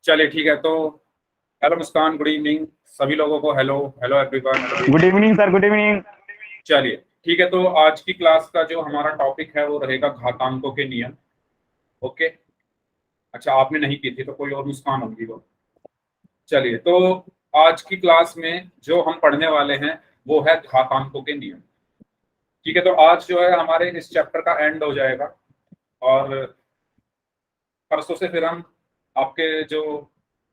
चलिए ठीक है। तो हेलो मुस्कान, गुड इवनिंग सभी लोगों को। Hello hello everyone. Good evening sir, good evening. चलिए ठीक है। तो आज की क्लास का जो हमारा टॉपिक है वो रहेगा घातांकों के नियम। ओके। अच्छा, आपने नहीं की थी तो कोई और मुस्कान होगी वो। चलिए, तो आज की क्लास में जो हम पढ़ने वाले हैं वो है घातांकों के नियम। ठीक है। तो आज जो है हमारे इस चैप्टर का एंड हो जाएगा और परसों से फिर हम आपके जो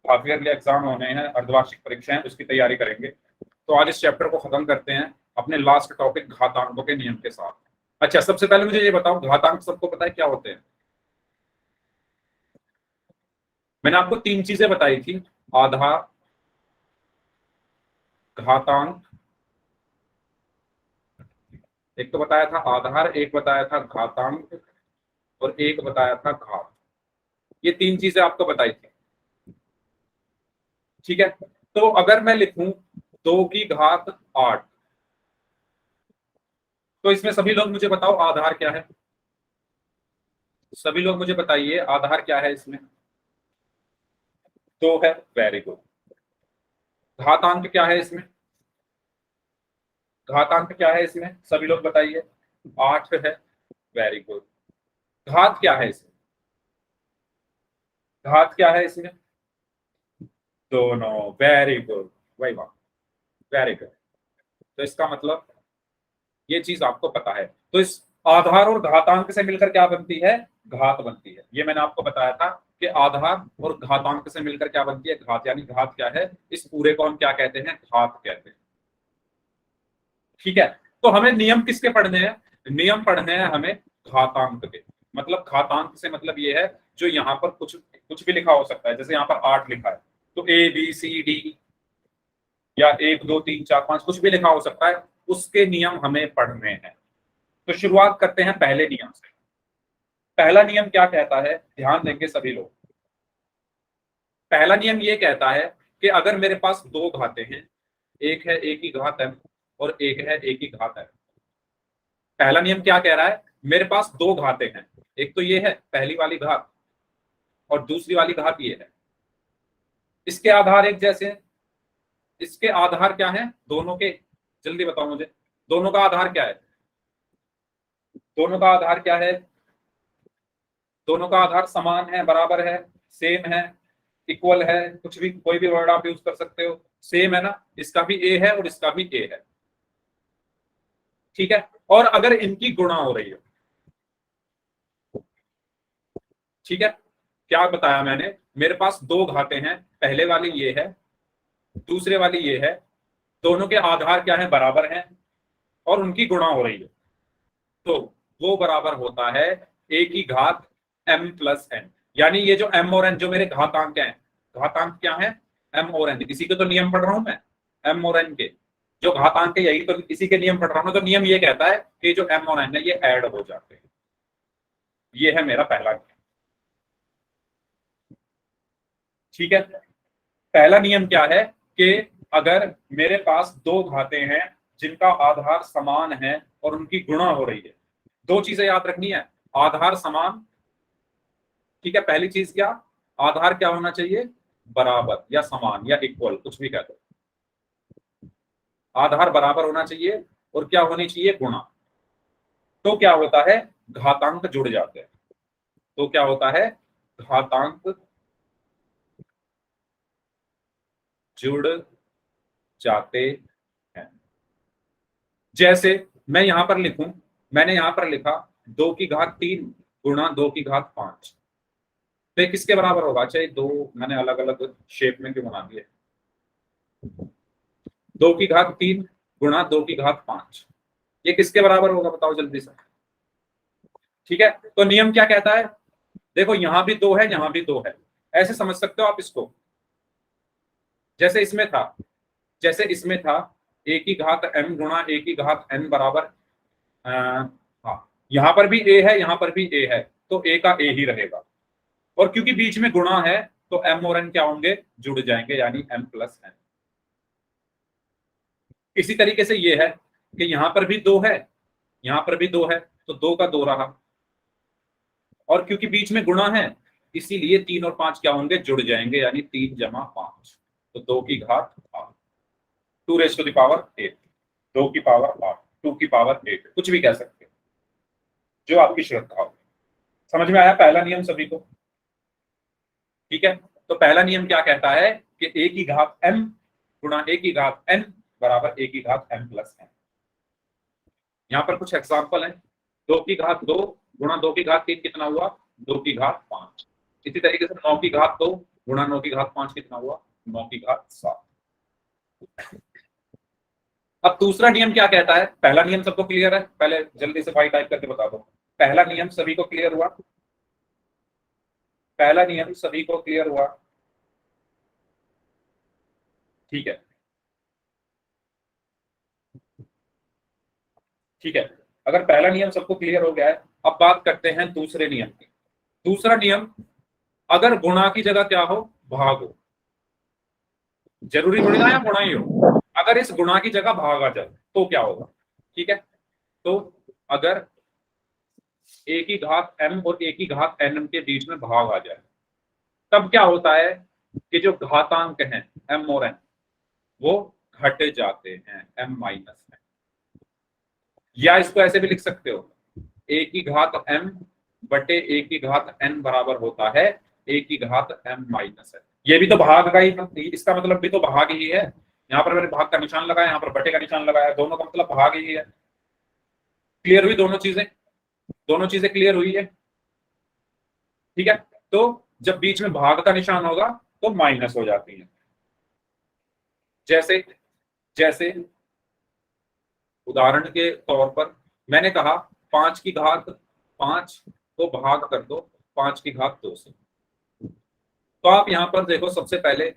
हाफ ईयरली एग्जाम होने हैं, अर्धवार्षिक परीक्षाएं, उसकी तैयारी करेंगे। तो आज इस चैप्टर को खत्म करते हैं अपने लास्ट टॉपिक घातांकों के नियम के साथ। अच्छा, सबसे पहले मुझे ये बताओ, घातांक सबको पता है क्या होते हैं? मैंने आपको तीन चीजें बताई थी। आधार, घातांक, एक तो बताया था आधार, एक बताया था घातांक और एक बताया था घात। ये तीन चीजें आपको बताई थी। ठीक है। तो अगर मैं लिखूं 2 की घात 8, तो इसमें सभी लोग मुझे बताओ आधार क्या है। सभी लोग मुझे बताइए आधार क्या है इसमें। 2 है, वेरी गुड। घातांक क्या है इसमें? घातांक क्या है इसमें, सभी लोग बताइए। 8 है, वेरी गुड। घात क्या है इसमें? घात क्या है इसमें? दोनों, वेरी गुड। वही बात, वेरी गुड। तो इसका मतलब ये चीज आपको पता है। तो इस आधार और घातांक से मिलकर क्या बनती है? घात बनती है। ये मैंने आपको बताया था कि आधार और घातांक से मिलकर क्या बनती है? घात। यानी घात क्या है? इस पूरे को हम क्या कहते हैं? घात कहते हैं। ठीक है। तो हमें नियम किसके पढ़ने हैं? नियम पढ़ने हैं हमें घातांक के। मतलब घातांक से मतलब ये है जो यहाँ पर कुछ कुछ भी लिखा हो सकता है। जैसे यहाँ पर 8 लिखा है तो A B C D, या 1 2 3 4 5 कुछ भी लिखा हो सकता है। उसके नियम हमें पढ़ने हैं। तो शुरुआत करते हैं पहले नियम से। पहला नियम क्या कहता है, ध्यान देंगे सभी लोग। पहला नियम ये कहता है कि अगर मेरे पास 2 घातें हैं, एक है A की घात m और एक है A की घात m। पहला नियम क्या कह रहा है? मेरे पास 2 घातें हैं, एक तो ये है पहली वाली घात और दूसरी वाली घात ये है। इसके आधार एक जैसे हैं। इसके आधार क्या है दोनों के? जल्दी बताओ मुझे, दोनों का आधार क्या है? दोनों का आधार क्या है? दोनों का आधार समान है, बराबर है, सेम है, इक्वल है, कुछ भी कोई भी वर्ड आप यूज कर सकते हो। सेम है ना? इसका भी ए है और इसका भी ए है। ठीक है। और अगर इनकी गुणा हो रही है, ठीक है, क्या बताया मैंने? मेरे पास 2 घातें हैं, पहले वाली ये है, दूसरे वाली ये है। दोनों के आधार क्या है? बराबर हैं और उनकी गुणा हो रही है। तो वो बराबर होता है A की घात m+n। यानी ये जो m और n जो मेरे घातांक हैं, घातांक क्या है? m और n। इसी के तो नियम पढ़ रहा हूं मैं, m और n के जो घातांक है, यही तो इसी के नियम पढ़ रहा हूं। तो नियम ये कहता है कि जो m और n है ये ऐड हो जाते हैं। ये है मेरा पहला नियम। ठीक है। पहला नियम क्या है कि अगर मेरे पास 2 घातें हैं जिनका आधार समान है और उनकी गुणा हो रही है, 2 चीजें याद रखनी है। आधार समान, ठीक है, पहली चीज क्या? आधार क्या होना चाहिए? बराबर या समान या इक्वल, कुछ भी कह दो। आधार बराबर होना चाहिए और क्या होनी चाहिए? गुणा। तो क्या होता है? घातांक जुड़ जाते हैं। तो क्या होता है? घातांक जुड़ जाते हैं। जैसे मैं यहां पर लिखूं, मैंने यहां पर लिखा 2 की घात 3 गुणा 2 की घात 5। तो ये किसके बराबर होगा? अच्छा, ये दो मैंने अलग अलग शेप में क्यों बना दिए? 2 की घात 3 गुणा 2 की घात 5, ये किसके बराबर होगा? बताओ जल्दी से। ठीक है। तो नियम क्या कहता है? देखो, यहां भी 2 है, यहां भी 2 है। ऐसे समझ सकते हो आप इसको। जैसे इसमें था, जैसे इसमें था A की घात m गुणा A की घात n बराबर हाँ, यहां पर भी a है, यहां पर भी a है, तो a का a ही रहेगा। और क्योंकि बीच में गुणा है तो m और n क्या होंगे? जुड़ जाएंगे, यानी m+n। इसी तरीके से ये है कि यहां पर भी 2 है, यहां पर भी 2 है, तो 2 का 2 रहा। और क्योंकि बीच में गुणा है इसीलिए 3 और 5 क्या होंगे, जुड़ जाएंगे, यानी 3 जमा 5, तो 2 की घात 8, 2 रेज़ टू द पावर 8, 2 की पावर 8, 2 की पावर 8, कुछ भी कह सकते हो, जो आपकी श्रद्धा हो। समझ में आया पहला नियम सभी को? ठीक है, तो पहला नियम क्या कहता है कि a की घात m गुणा a की घात n बराबर a की घात m प्लस n। यहाँ पर कुछ एग्जाम्पल है, 2 की घात 2 गुणा 2 की घात 3 कितना हुआ, 2 की घात 5। इसी तरीके से 9 की घात 2 गुणा 9 की घात 5 कितना हुआ, 9 की घात 7। अब दूसरा नियम क्या कहता है, पहला नियम सबको क्लियर है, पहले जल्दी से भाई टाइप करके बता दो, पहला नियम सभी को क्लियर हुआ, पहला नियम सभी को क्लियर हुआ? ठीक है, ठीक है, अगर पहला नियम सबको क्लियर हो गया है, अब बात करते हैं दूसरे नियम की। दूसरा नियम, अगर गुणा की जगह क्या हो, भाग हो, जरूरी थोड़ी ना या गुणा ही हो, अगर इस गुणा की जगह भाग आ जाए तो क्या होगा? ठीक है, तो अगर a की घात m और a की घात n के बीच में भाग आ जाए, तब क्या होता है कि जो घातांक हैं m और n वो घट जाते हैं m माइनस n, या इसको ऐसे भी लिख सकते हो, a की घात m बटे a की घात n बराबर होता है a की घात m माइनस n। ये भी तो भाग का ही, इसका मतलब भी तो भाग ही है, यहाँ पर मैंने भाग का निशान लगाया, यहाँ पर बटे का निशान लगाया, दोनों का मतलब भाग ही है। क्लियर हुई दोनों चीजें? दोनों चीजें क्लियर हुई है? ठीक है, तो जब बीच में भाग का निशान होगा तो माइनस हो जाती है। जैसे जैसे उदाहरण के तौर पर मैंने कहा 5 की घात 5 को भाग कर दो 5 की घात 2 से, तो आप यहां पर देखो, सबसे पहले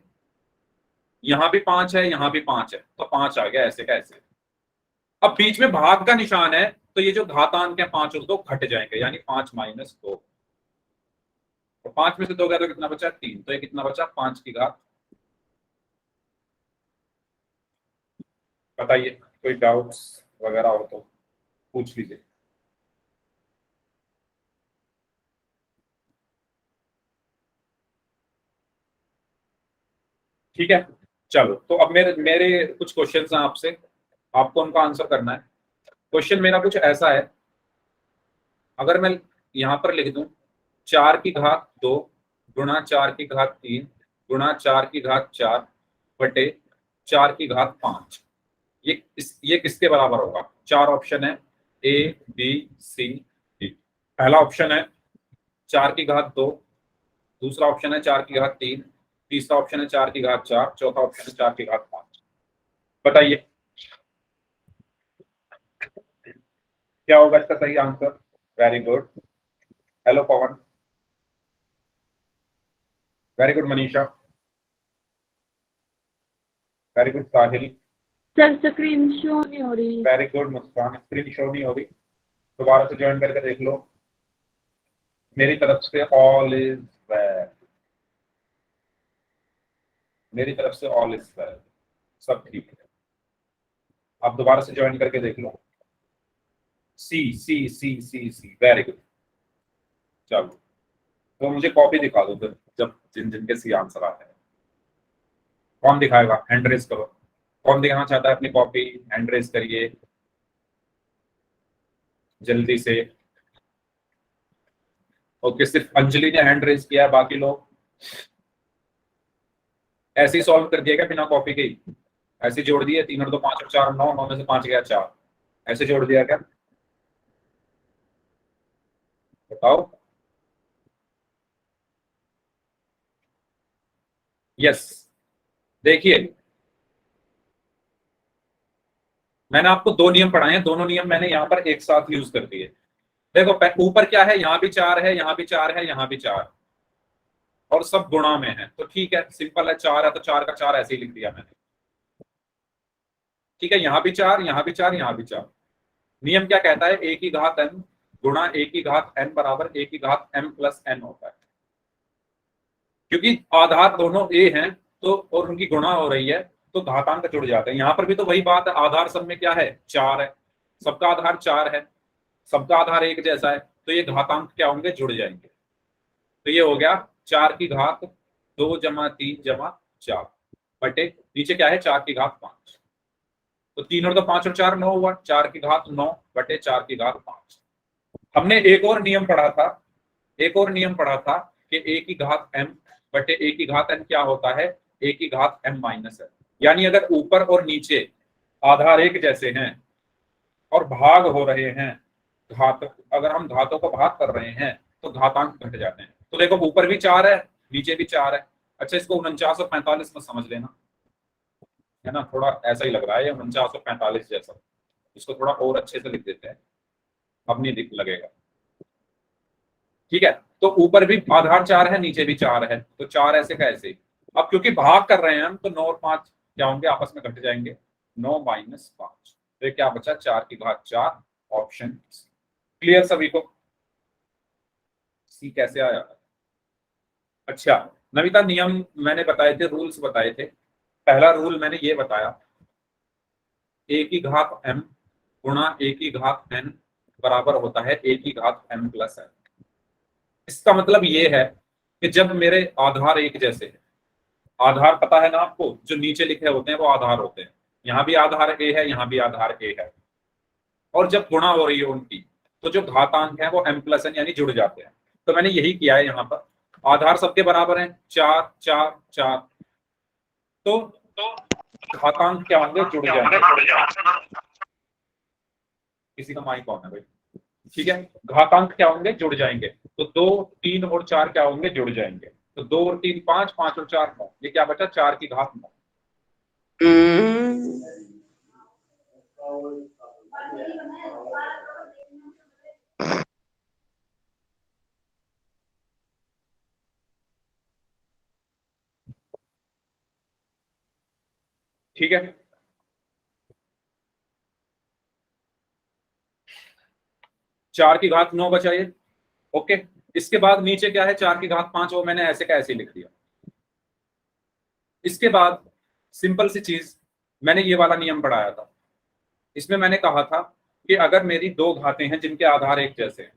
यहां भी 5 है, यहां भी 5 है, तो 5 आ गया ऐसे का ऐसे। अब बीच में भाग का निशान है, तो ये जो घातांक है 5 और 2 घट जाएंगे, यानी 5 माइनस 2, तो 5 में से 2 गया तो कितना बचा, 3, तो ये कितना बचा, 5 की घात। बताइए, कोई डाउट्स वगैरह हो तो पूछ लीजिए। ठीक है, चलो, तो अब मेरे मेरे कुछ क्वेश्चंस हैं आपसे, आपको उनका आंसर करना है। क्वेश्चन मेरा कुछ ऐसा है, अगर मैं यहां पर लिख दूं 4 की घात 2 गुणा 4 की घात 3 गुणा 4 की घात 4 बटे 4 की घात 5, ये किसके बराबर होगा? 4 ऑप्शन है, ए बी सी डी। पहला ऑप्शन है 4 की घात 2, दूसरा ऑप्शन है 4 की घात 3, तीसरा ऑप्शन है 4 की घात 4, चौथा ऑप्शन है 4 की घात 5। बताइए क्या होगा इसका सही answer? Very good, hello Pavan, very good Manisha, very good Sahil, sir screen show नहीं हो रही। Very good Muskan, screen show नहीं हो रही, दोबारा से ज्वाइन करके देख लो। मेरी तरफ से ऑल इज वेल, मेरी तरफ से ऑल इज वेल, सब ठीक है। आप दोबारा से ज्वाइन करके देख लो। सी सी सी सी सी, वेरी गुड। चलो, तो मुझे कॉपी दिखा दो फिर, जब जिन जिनके सी आंसर आते हैं। कौन दिखाएगा? हैंड रेज करो, कौन दिखाना चाहता है अपनी कॉपी? हैंड रेज करिए जल्दी से। ओके, सिर्फ अंजलि ने हैंड रेज किया है, बाकी लोग ऐसे ही सॉल्व कर दिया क्या बिना कॉपी के ही? ऐसे जोड़ दिए, 3 और 2 5 और 4 9, 9 में से 5 गया 4, ऐसे जोड़ दिया क्या? बताओ। यस, देखिए मैंने आपको 2 नियम पढ़ाए हैं, दोनों नियम मैंने यहाँ पर एक साथ यूज कर दिए। देखो ऊपर क्या है, यहाँ भी 4 है, यहाँ भी 4 है, यहाँ भी 4, और सब गुणा में है, तो ठीक है, सिंपल है, 4 है तो 4 का 4 ऐसे ही लिख दिया मैंने। ठीक है, यहाँ भी 4, यहाँ भी 4, यहाँ भी 4। नियम क्या कहता है, a की घात n गुणा a की घात n बराबर a की घात m प्लस n होता है। क्योंकि आधार दोनों a हैं, तो और उनकी गुणा हो रही है, तो घातांक जुड़ जाते हैं। यहाँ पर भी तो वही बात है, आधार सब में क्या है, 4 है, सबका आधार 4 है, सबका आधार एक जैसा है, तो ये घातांक क्या होंगे, जुड़ जाएंगे। तो ये हो गया 4 की घात 2 जमा 3 जमा 4 बटे नीचे क्या है 4 की घात 5। तो 3 और 2 5 और 4 9 हुआ, 4 की घात 9 बटे 4 की घात 5। हमने एक और नियम पढ़ा था, एक और नियम पढ़ा था कि a की घात m बटे a की घात n क्या होता है, a की घात m माइनस है। यानी अगर ऊपर और नीचे आधार एक जैसे हैं और भाग हो रहे हैं घात, अगर हम घातों को भाग कर रहे हैं तो घातांक घट जाते हैं। तो देखो ऊपर भी 4 है नीचे भी 4 है। अच्छा इसको 49 और 45 में समझ लेना, है ना, थोड़ा ऐसा ही लग रहा है 49 और 45 जैसा। इसको थोड़ा और अच्छे से लिख देते हैं, अब नहीं दिख लगेगा। ठीक है, तो ऊपर भी आधार 4 है नीचे भी 4 है, तो 4 ऐसे का ऐसे। अब क्योंकि भाग कर रहे हैं हम तो 9 और 5 क्या होंगे, आपस में घट जाएंगे, 9 माइनस 5। तो क्या बचा 4 की घात 4, ऑप्शन क्लियर सभी को। सी कैसे आया। अच्छा नविता नियम मैंने बताए थे, रूल्स बताए थे। पहला रूल मैंने ये बताया, a की घात m गुणा a की घात n बराबर होता है a की घात m प्लस n। इसका मतलब ये है कि जब मेरे आधार एक जैसे हैं, आधार पता है ना आपको, जो नीचे लिखे होते हैं वो आधार होते हैं, यहाँ भी आधार a है यहाँ भी आधार a है, और जब गुणा हो रही है उनकी तो जो घातांक है वो m प्लस n यानी जुड़ जाते हैं। तो मैंने यही किया है यहाँ पर, आधार सबके बराबर हैं 4 4 4, तो घातांक क्या होंगे, जुड़ जाएंगे। किसी का माइक ऑन है भाई, ठीक है। घातांक क्या होंगे, जुड़ जाएंगे। तो 2 3 और 4 क्या होंगे, जुड़ जाएंगे। तो 2 और 3 5, 5 और 4 9, ये क्या बचा 4 की घात 9। ठीक है, चार की घात 9 बचा ये, ओके। इसके बाद नीचे क्या है 4 की घात 5, वो मैंने ऐसे का ऐसे लिख दिया। इसके बाद सिंपल सी चीज, मैंने ये वाला नियम पढ़ाया था, इसमें मैंने कहा था कि अगर मेरी दो घातें हैं जिनके आधार एक जैसे हैं,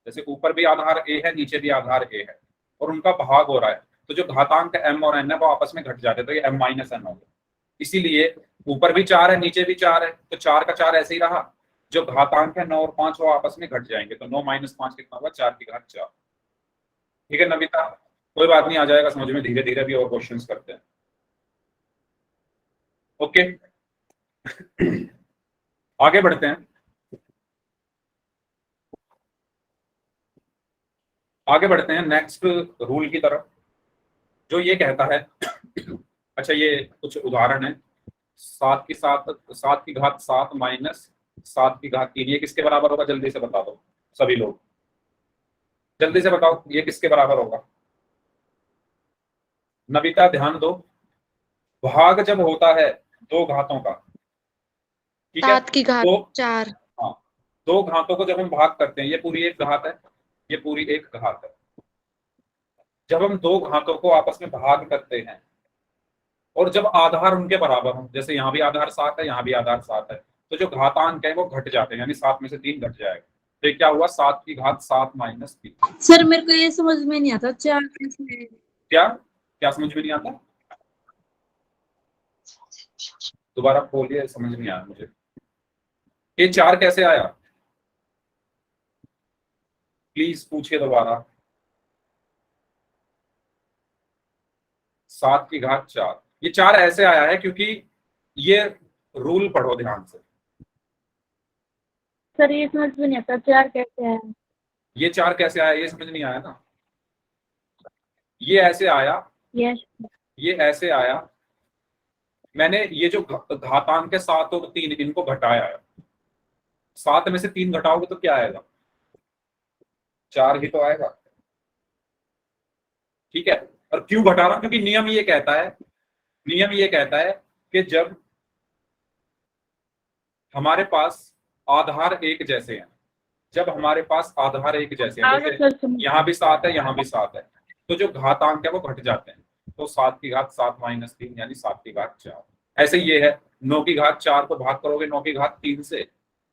जैसे ऊपर भी आधार a है नीचे भी आधार a है, और उनका भाग हो रहा है, तो जो घातांक m और n है वो आपस में घट जाते हैं, तो ये m माइनस n हो गया। इसीलिए ऊपर भी 4 है नीचे भी 4 है, तो 4 का 4 ऐसे ही रहा, जो घातांक है 9 और 5 वो आपस में घट जाएंगे, तो 9 माइनस 5 कितना हुआ, 4 की घात 4। ठीक है नविता, कोई बात नहीं, आ जाएगा समझ में, धीरे धीरे भी और क्वेश्चंस करते हैं। ओके आगे बढ़ते हैं, आगे बढ़ते हैं नेक्स्ट रूल की तरफ, जो ये कहता है अच्छा ये कुछ उदाहरण है, 7 की घात 7 माइनस 7 की घात 3, ये किसके बराबर होगा, जल्दी से बता दो सभी लोग, जल्दी से बताओ ये किसके बराबर होगा। नविता ध्यान दो, भाग जब होता है दो घातों का, ठीक है, 7 की घात तो 4। हाँ, दो घातों को जब हम भाग करते हैं, ये पूरी एक घात है, ये पूरी एक घात है, जब हम दो घातों को आपस में भाग करते हैं और जब आधार उनके बराबर हो, जैसे यहाँ भी आधार 7 है यहाँ भी आधार 7 है, तो जो घातांक है वो घट जाते हैं, यानी 7 में से 3 घट जाएगा। तो क्या हुआ 7 की घात 7 माइनस 3। सर मेरे को ये समझ में नहीं आता 4 कैसे है। क्या क्या समझ में नहीं आता, दोबारा बोलिए, समझ नहीं आया मुझे, ये 4 कैसे आया, प्लीज पूछिए दोबारा। 7 की घात 4, ये 4 ऐसे आया है क्योंकि ये रूल पढ़ो ध्यान से, सर ये समझ में नहीं आता 4 कैसे है। ये 4 कैसे आया ये समझ नहीं आया ना, ये ऐसे आया, यस ये ऐसे आया, मैंने ये जो घातांक है 7 और 3 इनको घटाया है, 7 में से 3 घटाओगे तो क्या आएगा, 4 ही तो आएगा। ठीक है, और क्यों घटा रहा हूं, क्योंकि नियम ये कहता है, नियम ये कहता है कि जब हमारे पास आधार एक जैसे हैं, जब हमारे पास आधार एक जैसे हैं, आगे जैसे सर समझ यहाँ भी 7 है यहाँ भी 7 है, तो जो घातांक है वो घट जाते हैं, तो 7 की घात 7 माइनस 3 यानी 7 की घात 4। ऐसे ये है 9 की घात 4 को भाग करोगे 9 की घात 3 से,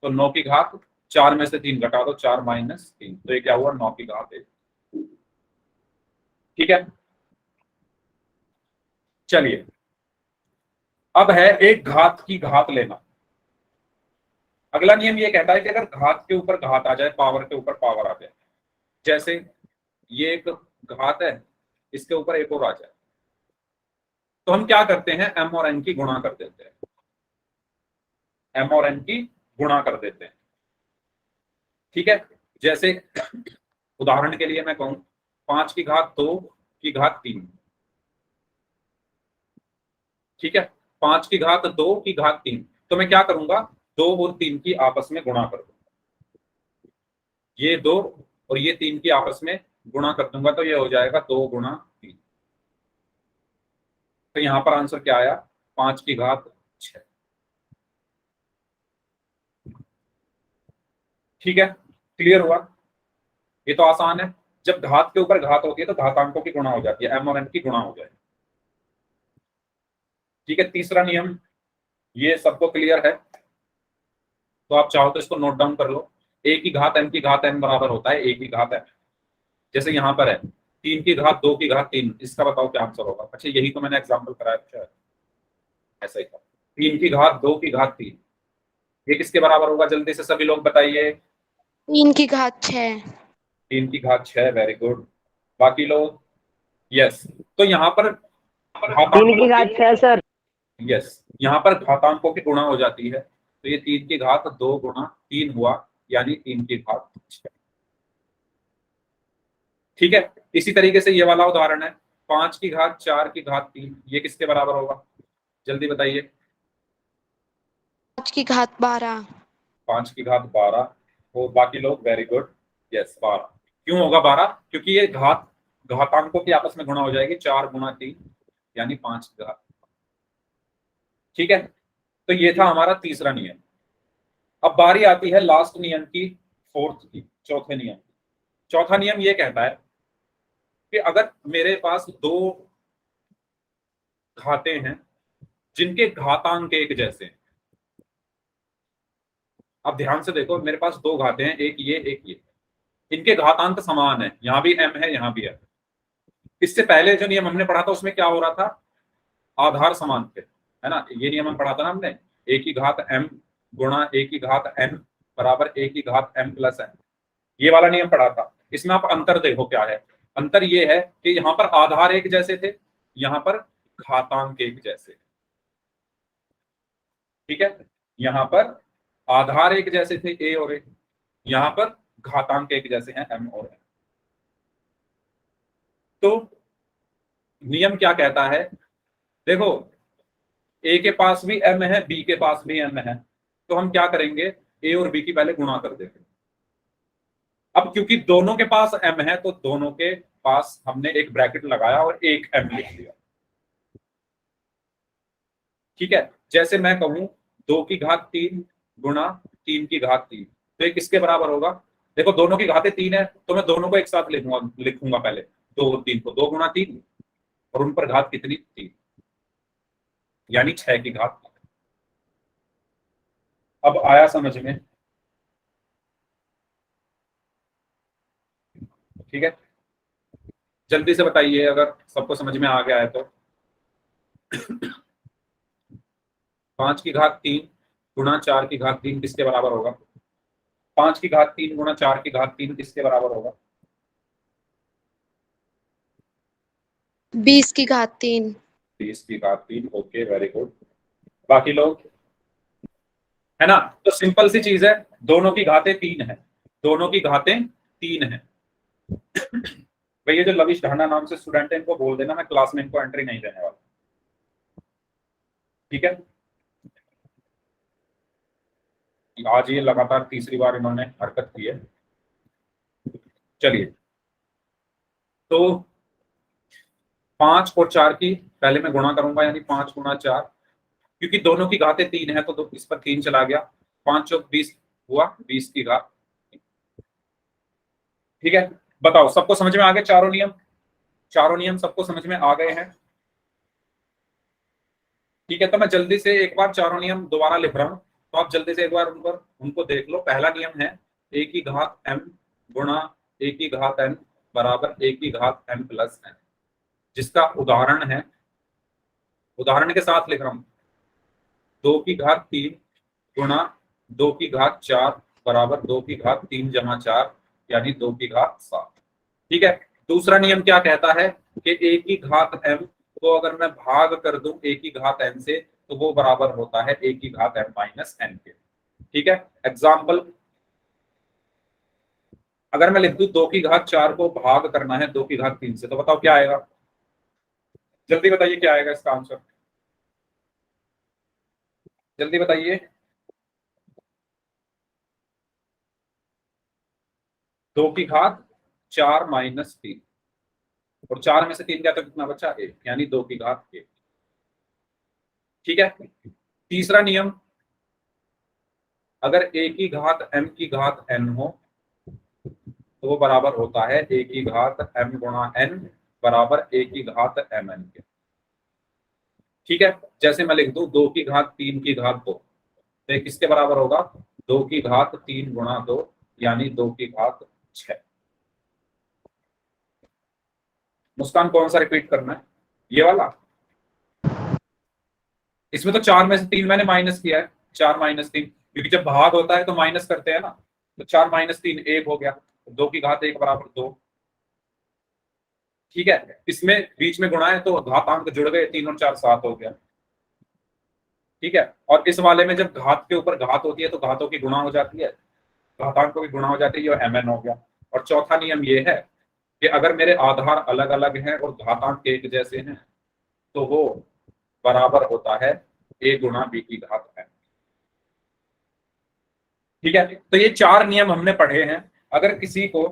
तो 9 की घात 4 में से 3 घटा दो, 4 माइनस 3, तो ये क्या हुआ 9 की घात 1। ठीक है, चलिए अब है एक घात की घात लेना। अगला नियम ये कहता है कि अगर घात के ऊपर घात आ जाए, पावर के ऊपर पावर आ जाए, जैसे ये एक घात है, इसके ऊपर एक और आ जाए, तो हम क्या करते हैं, m और n की गुणा कर देते हैं, m और n की गुणा कर देते हैं। ठीक है, जैसे उदाहरण के लिए मैं कहूं 5 की घात 2 की घात 3, ठीक है, 5 की घात 2 की घात 3, तो मैं क्या करूंगा, 2 और 3 की आपस में गुणा कर दूंगा, ये 2 और ये 3 की आपस में गुणा कर दूंगा, तो ये हो जाएगा 2 गुणा 3। तो यहां पर आंसर क्या आया, 5 की घात 6। ठीक है, क्लियर हुआ, ये तो आसान है। जब घात के ऊपर घात होती है तो घातांकों की गुणा हो जाती है, m और n की गुणा हो जाए। ठीक है, तीसरा नियम, ये सबको क्लियर है तो आप चाहो तो इसको नोट डाउन कर लो। a की घात m की घात n बराबर होता है a की घात m। जैसे यहां पर है 3 की घात 2 की घात 3, इसका बताओ क्या आंसर होगा। अच्छा, यही तो मैंने एग्जाम्पल कराया था, ऐसा ही था। 3 की घात 2 की घात 3, ये किसके बराबर होगा, जल्दी से सभी लोग बताइए। 3 की घात 6। 3 की घात 6, वेरी गुड। बाकी लोग, यस। तो यहाँ पर 3 की घात 6 सर। यस, यहाँ पर घातांकों की गुणा हो जाती है, तो ये 3 की घात 2 गुणा 3 हुआ, यानी 3 की घात 6। ठीक है, इसी तरीके से ये वाला उदाहरण है 5 की घात 4 की घात 3, ये किसके बराबर होगा, जल्दी बताइए। 5 की घात 12। 5 की घात 12, और बाकी लोग वेरी गुड, यस 12। क्यों होगा 12, क्योंकि ये घातांकों की आपस में गुणा हो जाएगी, 4 गुणा 3 यानी 5 की घात। ठीक है, तो ये था हमारा तीसरा नियम। अब बारी आती है लास्ट नियम की, फोर्थ की, चौथे नियम। चौथा नियम ये कहता है कि अगर मेरे पास दो घाते हैं जिनके घातांक एक जैसे हैं, अब ध्यान से देखो, मेरे पास दो घाते हैं, एक ये, इनके घातांक समान है, यहां भी m है यहां भी है। इससे पहले जो नियम हमने पढ़ा था उसमें क्या हो रहा था, आधार समान थे, है ना, ये नियम हम पढ़ा था ना हमने, a की घात m गुणा a की घात n बराबर a की घात m प्लस n, ये वाला नियम पढ़ा था। इसमें आप अंतर देखो क्या है, अंतर ये है कि यहाँ पर आधार एक जैसे थे, यहाँ पर घातांक एक जैसे। ठीक है, यहाँ पर आधार एक जैसे थे a और a, यहाँ पर घातांक एक जैसे हैं m और n। तो नियम क्या कहता है, देखो a के पास भी m है, b के पास भी m है, तो हम क्या करेंगे, a और b की पहले गुणा कर देंगे। अब क्योंकि दोनों के पास m है तो दोनों के पास हमने एक ब्रैकेट लगाया और एक m लिख दिया। ठीक है, जैसे मैं कहूं 2 की घात 3 गुणा 3 की घात 3, तो ये किसके बराबर होगा, देखो दोनों की घातें 3 है तो मैं दोनों को एक साथ लिखूंगा पहले, 2 और 3 को, 2 गुणा 3, और उन पर घात कितनी, 3, यानी 6 की घात। अब आया समझ में, ठीक है, जल्दी से बताइए अगर सबको समझ में आ गया है तो। 5 की घात 3 गुणा 4 की घात 3 किसके बराबर होगा, 5 की घात 3 गुणा 4 की घात 3 किसके बराबर होगा, 20 की घात 3। 20 की घात 3, ओके वेरी गुड। बाकी लोग, है ना, तो सिंपल सी चीज है, दोनों की घातें 3 है, दोनों की घातें 3 है। भाई ये जो लविश ढांडा नाम से स्टूडेंट है, इनको बोल देना मैं क्लास में इनको एंट्री नहीं देने वाला। ठीक है, आज ये लगातार तीसरी बार इन्होंने हरकत की है। चलिए, तो 5 और 4 की पहले मैं गुणा करूंगा, यानी 5 गुणा 4, क्योंकि दोनों की घातें 3 है तो इस पर 3 चला गया, 5 और 20 हुआ 20 की घात। ठीक है, बताओ सबको समझ में आ गए चारों नियम, चारों नियम सबको समझ में आ गए हैं। ठीक है, तो मैं जल्दी से एक बार चारों नियम दोबारा लिख रहा हूं, तो आप जल्दी से एक बार उनको देख लो। पहला नियम है a की घात m गुणा a की घात n बराबर a की घात m प्लस n। जिसका उदाहरण है, उदाहरण के साथ लिख रहा हूं, 2 की घात 3 गुणा 2 की घात 4 बराबर 2 की घात 3 जमा 4 यानी 2 की घात 7। ठीक है। दूसरा नियम क्या कहता है कि a की घात m को अगर मैं भाग कर दूं a की घात n से तो वो बराबर होता है a की घात m माइनस n के। ठीक है। एग्जाम्पल, अगर मैं लिख दूं 2 की घात 4 को भाग करना है 2 की घात 3 से, तो बताओ क्या आएगा? जल्दी बताइए क्या आएगा इसका आंसर, जल्दी बताइए। 2 की घात 4 माइनस 3, और 4 में से 3 गया तो कितना बचा? 1, यानी 2 की घात 1। ठीक है। तीसरा नियम, अगर a की घात m की घात n हो तो वो बराबर होता है a की घात m गुणा n बराबर a की घात mn के। ठीक है। जैसे मैं लिख दूं 2 की घात 3 की घात 2, तो ये किसके बराबर होगा? 2 की घात 3 गुणा 2 यानी 2 की घात 6। मुस्कान कौन सा रिपीट करना है? ये वाला। इसमें तो 4 में से 3 मैंने माइनस किया है, 4 माइनस 3, क्योंकि जब भाग होता है तो माइनस करते हैं ना, तो 4 माइनस 3 1 हो गया, 2 की घात 1 बराबर 2। ठीक है। इसमें बीच में गुणा है तो घातांक जुड़ गए, 3 और 4 7 हो गया। ठीक है। और इस वाले में जब घात के ऊपर घात होती है तो घातों की गुणा हो जाती है, घातांकों की गुणा हो जाती है, ये mn हो गया। और चौथा नियम ये है कि अगर मेरे आधार अलग अलग हैं और घातांक एक जैसे हैं तो वो बराबर होता है a गुणा b की घात n। ठीक है। तो ये 4 नियम हमने पढ़े हैं। अगर किसी को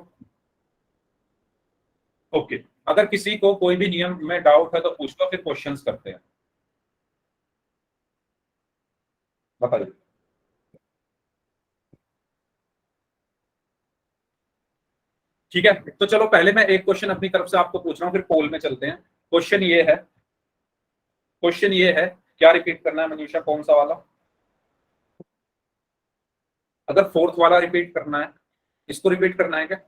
ओके अगर किसी को कोई भी नियम में डाउट है तो पूछ लो, फिर क्वेश्चंस करते हैं। बताइए। ठीक है। तो चलो पहले मैं एक क्वेश्चन अपनी तरफ से आपको पूछ रहा हूँ, फिर पोल में चलते हैं। क्वेश्चन ये है, क्या रिपीट करना है मनीषा, कौन सा वाला? अगर फोर्थ वाला रिपीट करना है, इसको रिपीट करना है क्या?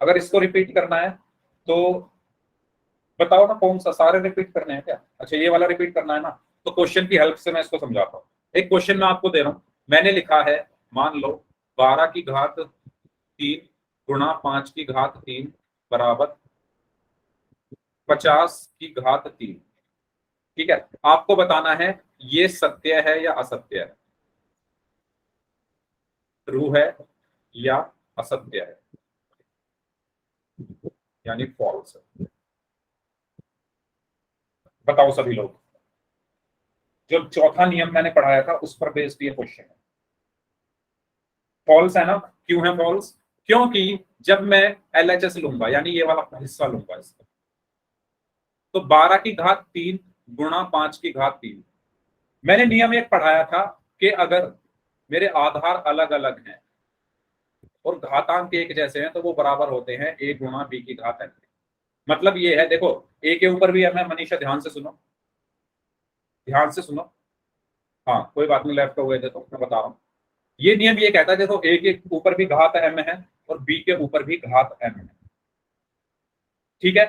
अगर इसको रिपीट करना है तो बताओ ना, कौन सा? सारे रिपीट करने हैं क्या? अच्छा, ये वाला रिपीट करना है ना, तो क्वेश्चन की हेल्प से मैं इसको समझाता हूँ। एक क्वेश्चन मैं आपको दे रहा हूँ, मैंने लिखा है, मान लो 12 की घात 3 गुणा 5 की घात 3 बराबर 50 की घात 3। ठीक है। आपको बताना है ये सत्य है या असत्य है, ट्रू है या असत्य है, यानी फॉल्स है। बताओ सभी लोग। जो चौथा नियम मैंने पढ़ाया था उस पर बेस्ड ये क्वेश्चन है। फॉल्स है ना? क्यों है फॉल्स? क्योंकि जब मैं LHS लूंगा, यानी ये वाला हिस्सा लूंगा इसका, तो 12 की घात 3 गुणा 5 की घात 3, मैंने नियम एक पढ़ाया था कि अगर मेरे आधार अलग अलग हैं और घातांक एक जैसे हैं तो वो बराबर होते हैं a गुणा b की घात n। मतलब ये है, देखो a के ऊपर भी m है, मनीषा ध्यान से सुनो, ध्यान से सुनो। हाँ कोई बात नहीं, लेफ्ट हो गए थे तो मैं बता रहा हूँ। ये नियम ये कहता है, देखो a के ऊपर भी घात m है और b के ऊपर भी घात m है। ठीक है।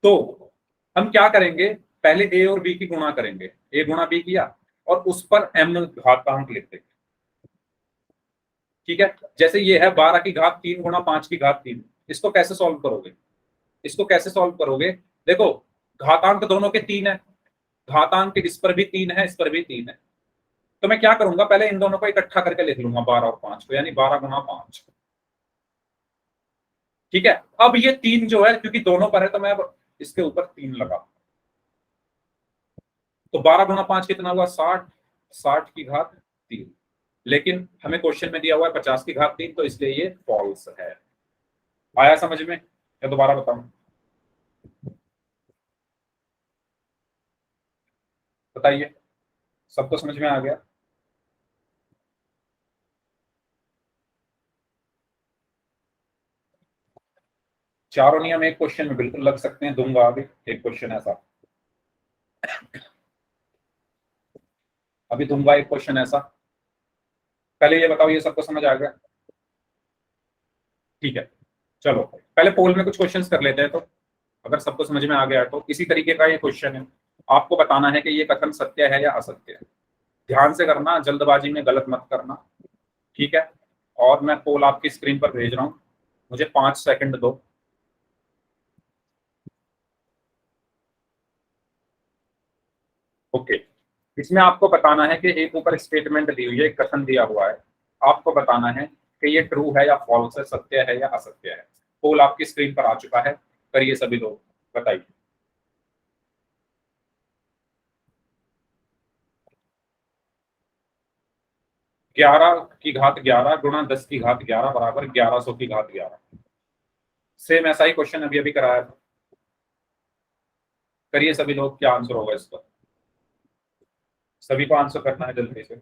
तो हम क्या करेंगे, पहले a और b की गुणा करेंगे, a गुणा b किया और उस पर m घातांक लिख देंगे। ठीक है। जैसे ये है 12 की घात 3 गुणा 5 की घात 3, इसको कैसे सॉल्व करोगे? इसको कैसे सॉल्व करोगे? देखो घातांक दोनों के 3 है, घातांक इस पर भी 3 है, इस पर भी 3 है, तो मैं क्या करूंगा, पहले इन दोनों को इकट्ठा करके लिख लूंगा 12 और 5 को, यानी 12 गुणा 5। ठीक है। अब ये 3 जो है, क्योंकि दोनों पर है तो मैं अब इसके ऊपर 3 लगा, तो 12 गुणा 5 कितना हुआ? 60, 60 की घात 3। लेकिन हमें क्वेश्चन में दिया हुआ है 50 की घात 3, तो इसलिए ये फॉल्स है। आया समझ में या दोबारा बताऊं? बताइए, सबको समझ में आ गया? चारों नियम एक क्वेश्चन में बिल्कुल लग सकते हैं, दूंगा अभी एक क्वेश्चन ऐसा, अभी दूंगा एक क्वेश्चन ऐसा। पहले ये बताओ, ये सबको समझ आ गया? ठीक है। चलो पहले पोल में कुछ क्वेश्चंस कर लेते हैं, तो अगर सबको समझ में आ गया तो इसी तरीके का ये क्वेश्चन है। आपको बताना है कि ये कथन सत्य है या असत्य है। ध्यान से करना, जल्दबाजी में गलत मत करना, ठीक है। और मैं पोल आपकी स्क्रीन पर भेज रहा हूं, मुझे 5 सेकंड दो। ओके, इसमें आपको बताना है कि एक ऊपर स्टेटमेंट दी हुई है, एक कथन दिया हुआ है, आपको बताना है कि ये ट्रू है या फॉल्स है, सत्य है या असत्य है। पोल आपकी स्क्रीन पर आ चुका है, करिए सभी लोग, बताइए। 11 की घात 11 गुणा 10 की घात 11 बराबर 1100 की घात 11। सेम ऐसा ही क्वेश्चन अभी अभी कराया था। करिए सभी लोग, क्या आंसर होगा इसका। सभी को आंसर करना है जल्दी से।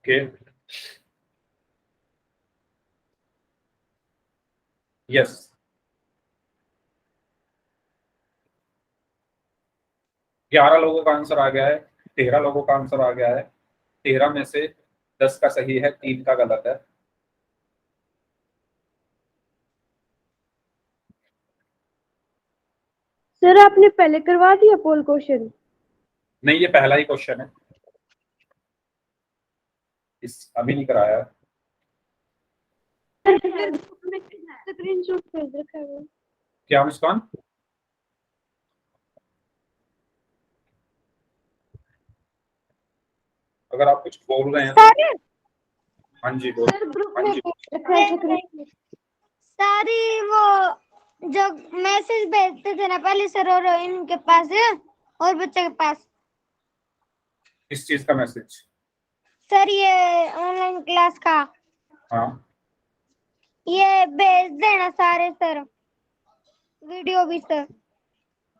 ओके, यस, 11 लोगों का आंसर आ गया है, 13 लोगों का आंसर आ गया है। 13 में से 10 का सही है, 3 का गलत है। सर आपने पहले करवा दिया पोल क्वेश्चन? नहीं, ये पहला ही क्वेश्चन है, इस अभी नहीं कराया है। स्क्रीनशॉट भेज रखा है। क्या मुस्कान? अगर आप कुछ बोल रहे हैं तो हाँ जी बोल। सर ग्रुप हाँ में जी, भेज रखा है screenshot। सारी वो जो मैसेज भेजते थे ना पहले सर और इनके पास और बच्चे के पास। किस चीज का मैसेज? सर ये ऑनलाइन क्लास का हाँ, ये भेज देना सारे सर, वीडियो भी सर।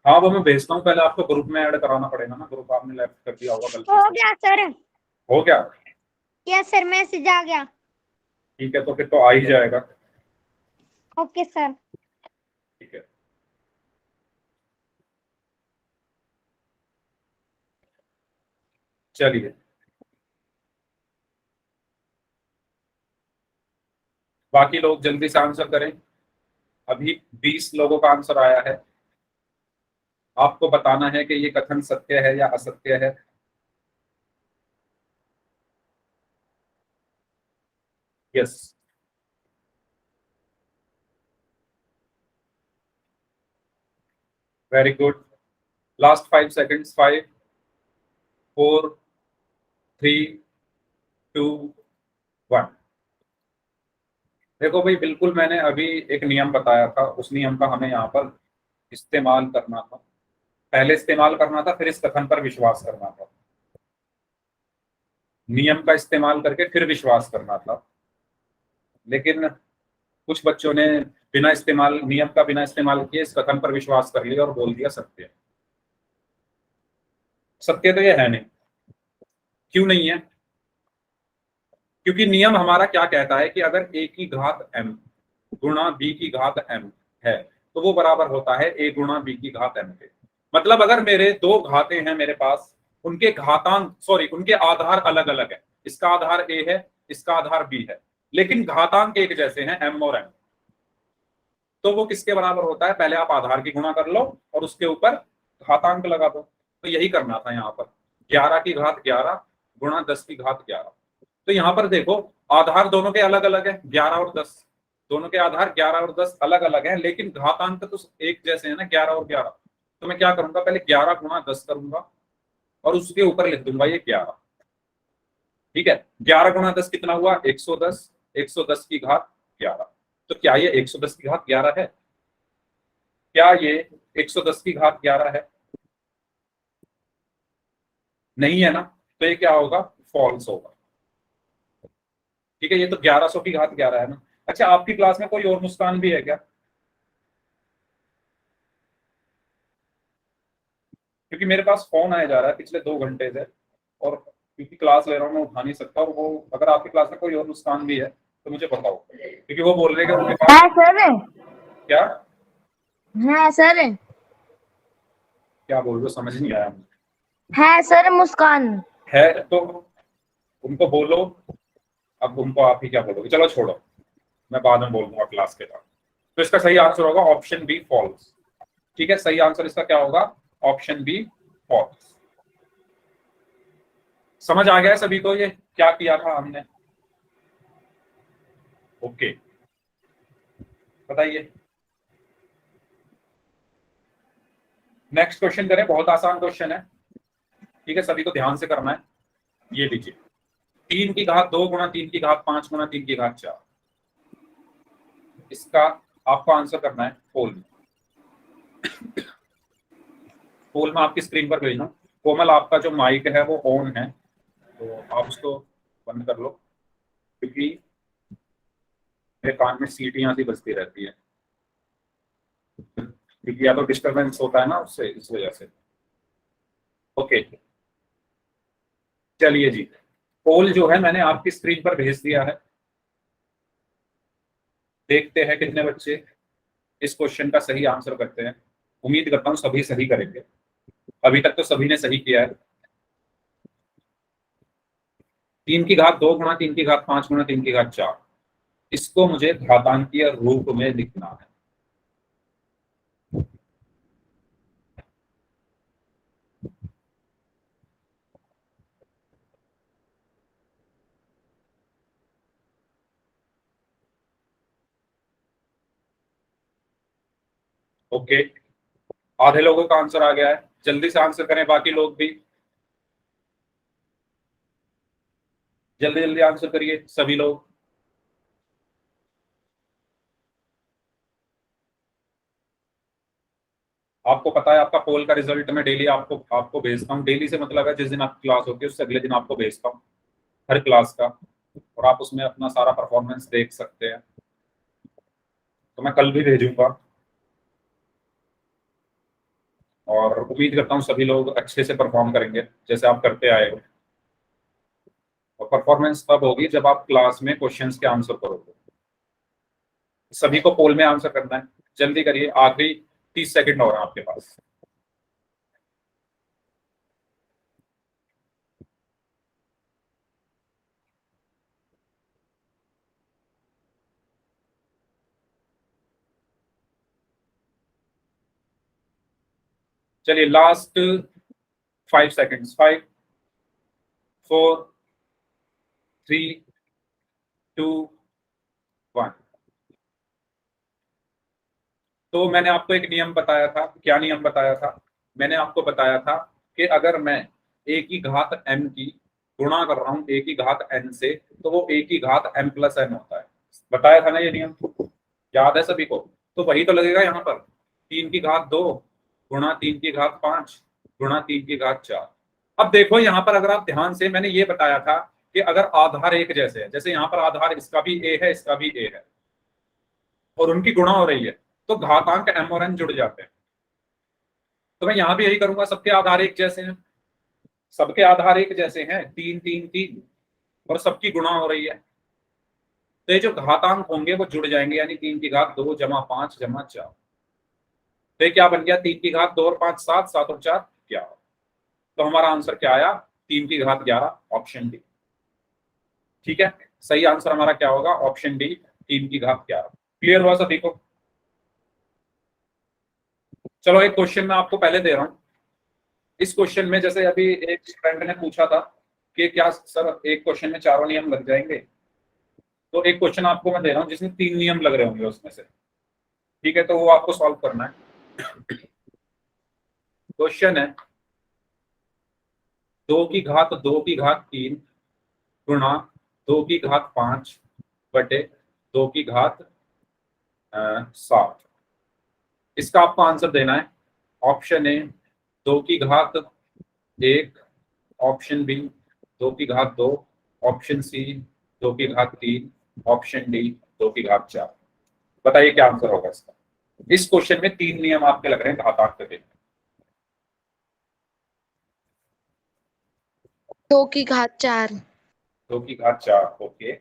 हाँ वो मैं भेजता हूँ, पहले आपको ग्रुप में ऐड कराना पड़ेगा ना, ग्रुप आपने लेफ्ट कर दिया होगा गलती हो से। गया सर? हो गया? यस सर, मैसेज आ गया। ठीक है, तो फिर तो आ ही जाएगा। Okay sir. ठीक है, चलिए बाकी लोग जल्दी से आंसर करें। अभी 20 लोगों का आंसर आया है। आपको बताना है कि ये कथन सत्य है या असत्य है। Yes, very good. Last 5 seconds, 5 4 3 2 1। देखो भाई, बिल्कुल मैंने अभी एक नियम बताया था, उस नियम का हमें यहाँ पर इस्तेमाल करना था। पहले इस्तेमाल करना था, फिर इस कथन पर विश्वास करना था। नियम का इस्तेमाल करके फिर विश्वास करना था, लेकिन कुछ बच्चों ने बिना इस्तेमाल, नियम का बिना इस्तेमाल किए इस कथन पर विश्वास कर लिया और बोल दिया सत्य। सत्य तो ये है नहीं। क्यों नहीं है? क्योंकि नियम हमारा क्या कहता है कि अगर a की घात m गुणा b की घात m है तो वो बराबर होता है a गुणा b की घात m के। मतलब अगर मेरे दो घातें हैं मेरे पास, उनके घातांक उनके आधार अलग अलग है, इसका आधार a है, इसका आधार b है, लेकिन घातांक एक जैसे हैं m और n, तो वो किसके बराबर होता है? पहले आप आधार की गुणा कर लो और उसके ऊपर घातांक लगा दो। तो यही करना था यहाँ पर, 11 की घात 11 गुणा 10 की घात 11। तो यहाँ पर देखो, आधार दोनों के अलग अलग है, 11 और 10, दोनों के आधार 11 और 10 अलग अलग है, लेकिन घातांक तो एक जैसे है ना, 11 और 11। तो मैं क्या करूंगा, पहले 11 गुणा 10 करूंगा और उसके ऊपर लिख दूंगा ये 11। ठीक है, 11 गुणा 10 कितना हुआ? 110, 110 की घात 11। तो क्या ये 110 की घात 11 है? क्या ये 110 की घात 11 है? नहीं है ना, तो ये क्या होगा? फॉल्स होगा। ठीक है, ये तो 1100 की घात 11 है ना। अच्छा, आपकी क्लास में कोई और मुस्कान भी है क्या? क्योंकि मेरे पास फोन आया जा रहा है पिछले 2 घंटे से, और क्योंकि क्लास ले रहा हूँ मैं उठा नहीं सकता, और वो अगर आपकी क्लास में कोई और मुस्कान भी है तो मुझे बताओ, क्योंकि वो बोल रहे हैं कि उनके पास सर क्या। है सर। क्या बोल रहे हो, समझ नहीं आया। है सर मुस्कान। है तो उनको बोलो, अब उनको आप ही क्या बोलोगे, चलो छोड़ो, मैं बाद में बोल दूंगा क्लास के बाद। तो इसका सही आंसर होगा ऑप्शन बी फॉल्स। ठीक है, सही आंसर इसका क्या होगा, ऑप्शन बी फॉल्स। समझ आ गया है सभी को ये क्या किया था हमने? ओके, बताइए। नेक्स्ट क्वेश्चन करें, बहुत आसान क्वेश्चन है। ठीक है, सभी को ध्यान से करना है। ये लीजिए, 3 की घात 2 गुणा 3 की घात 5 गुणा 3 की घात 4। इसका आपको आंसर करना है पोल में। पोल में आपकी स्क्रीन पर भेजना। कोमल, आपका जो माइक है वो ऑन है, तो आप उसको बंद कर लो, क्योंकि मेरे कान में सीटियां सी बजती रहती है, क्योंकि या तो डिस्टरबेंस होता है ना उससे, इस वजह से। ओके, चलिए जी, पोल जो है मैंने आपकी स्क्रीन पर भेज दिया है। देखते हैं कितने बच्चे इस क्वेश्चन का सही आंसर करते हैं। उम्मीद करता हूं सभी सही करेंगे, अभी तक तो सभी ने सही किया है। 3 की घात 2 गुणा 3 की घात 5 गुणा 3 की घात 4, इसको मुझे घातांकीय रूप में लिखना है। ओके, आधे लोगों का आंसर आ गया है, जल्दी से आंसर करें बाकी लोग भी, जल्दी जल्दी आंसर करिए सभी लोग। आपको पता है आपका पोल का रिजल्ट मैं डेली आपको आपको भेजता हूँ। डेली से मतलब है जिस दिन आपकी क्लास होती है उससे अगले दिन आपको भेजता हूँ हर क्लास का, और आप उसमें अपना सारा परफॉर्मेंस देख सकते हैं। तो मैं कल भी भेजूंगा, और उम्मीद करता हूँ सभी लोग अच्छे से परफॉर्म करेंगे जैसे आप करते आए हो। और परफॉर्मेंस तब होगी जब आप क्लास में क्वेश्चंस के आंसर करोगे। सभी को पोल में आंसर करना है, जल्दी करिए, आखिरी 30 सेकंड और हैं आपके पास। चलिए, लास्ट 5 सेकंड्स, 5 4 3 2 1। तो मैंने आपको एक नियम बताया था, क्या नियम बताया था? मैंने आपको बताया था कि अगर मैं a की घात m की गुणा कर रहा हूं a की घात n से, तो वो a की घात m प्लस n होता है। बताया था ना ये नियम, याद है सभी को? तो वही तो लगेगा यहाँ पर, 3 की घात 2 गुणा 3 की घात 5 गुणा 3 की घात 4। अब देखो यहाँ पर अगर आप ध्यान से, मैंने ये बताया था कि अगर आधार एक जैसे है, जैसे यहाँ पर आधार इसका भी a है इसका भी a है, और उनकी गुणा हो रही है, तो घातांक m और n जुड़ जाते हैं। तो मैं यहाँ भी यही करूंगा, सबके आधार एक जैसे हैं, सबके आधार एक जैसे हैं, 3 3 3, और सबकी गुणा हो रही है, तो ये जो घातांक होंगे वो जुड़ जाएंगे, यानी 3 की घात 2 जमा 5 जमा 4। तो ये क्या बन गया, 3 की घात 2 और 5 7, 7 और 4 11। तो हमारा आंसर क्या आया, 3 की घात 11, ऑप्शन डी। ठीक है, सही आंसर हमारा क्या होगा, ऑप्शन डी, 3 की घात 11। क्लियर हुआ सभी को? चलो एक क्वेश्चन मैं आपको पहले दे रहा हूं। इस क्वेश्चन में जैसे अभी एक स्टूडेंट ने पूछा था कि क्या सर एक क्वेश्चन में चारों नियम लग जाएंगे, तो एक क्वेश्चन आपको मैं दे रहा हूं जिसमें 3 नियम लग रहे होंगे उसमें से। ठीक है, तो वो आपको सॉल्व करना है। क्वेश्चन है 2 की घात 2 की घात 3 गुणा 2 की घात 5 बटे 2 की घात 7। इसका आपको आंसर देना है। ऑप्शन ए 2 की घात 1, ऑप्शन बी 2 की घात 2, ऑप्शन सी 2 की घात 3, ऑप्शन डी 2 की घात 4। बताइए क्या आंसर होगा इसका? इस क्वेश्चन में 3 नियम आपके लग रहे हैं घातांक के। 2 की घात 4। 2 की घात 4, okay,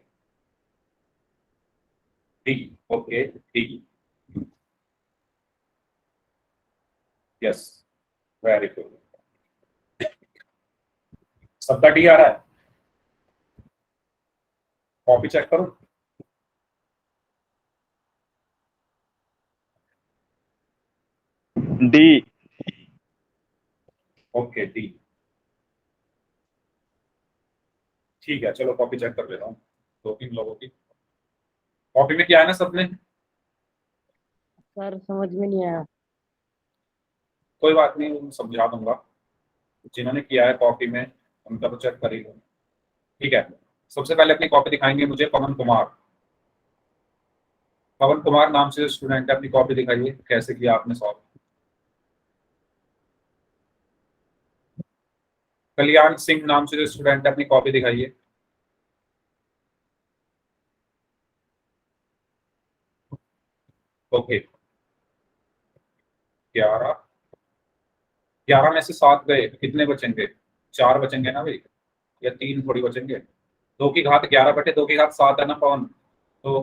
D, okay D. Yes, very good. सबका डी आ रहा है, कॉपी चेक करो। डी। ओके, डी, ठीक है। चलो कॉपी चेक कर लेता हूँ 2-3 लोगों की। कॉपी में क्या है ना सबने? सर समझ में नहीं आया। कोई बात नहीं, समझा दूंगा। जिन्होंने किया है कॉपी में उनका तो चेक कर ही लो। ठीक है, सबसे पहले अपनी कॉपी दिखाएंगे मुझे पवन कुमार। पवन कुमार नाम से स्टूडेंट है, अपनी कॉपी दिखाइए, कैसे किया आपने सॉल्व। कल्याण सिंह नाम से जो स्टूडेंट है, अपनी कॉपी दिखाइए। ओके, 11 में से 7 गए, कितने बचेंगे? 4 बचेंगे ना भाई, या 3 थोड़ी बचेंगे। 2 की घात 11 बटे 2 की घात 7 है ना पवन, तो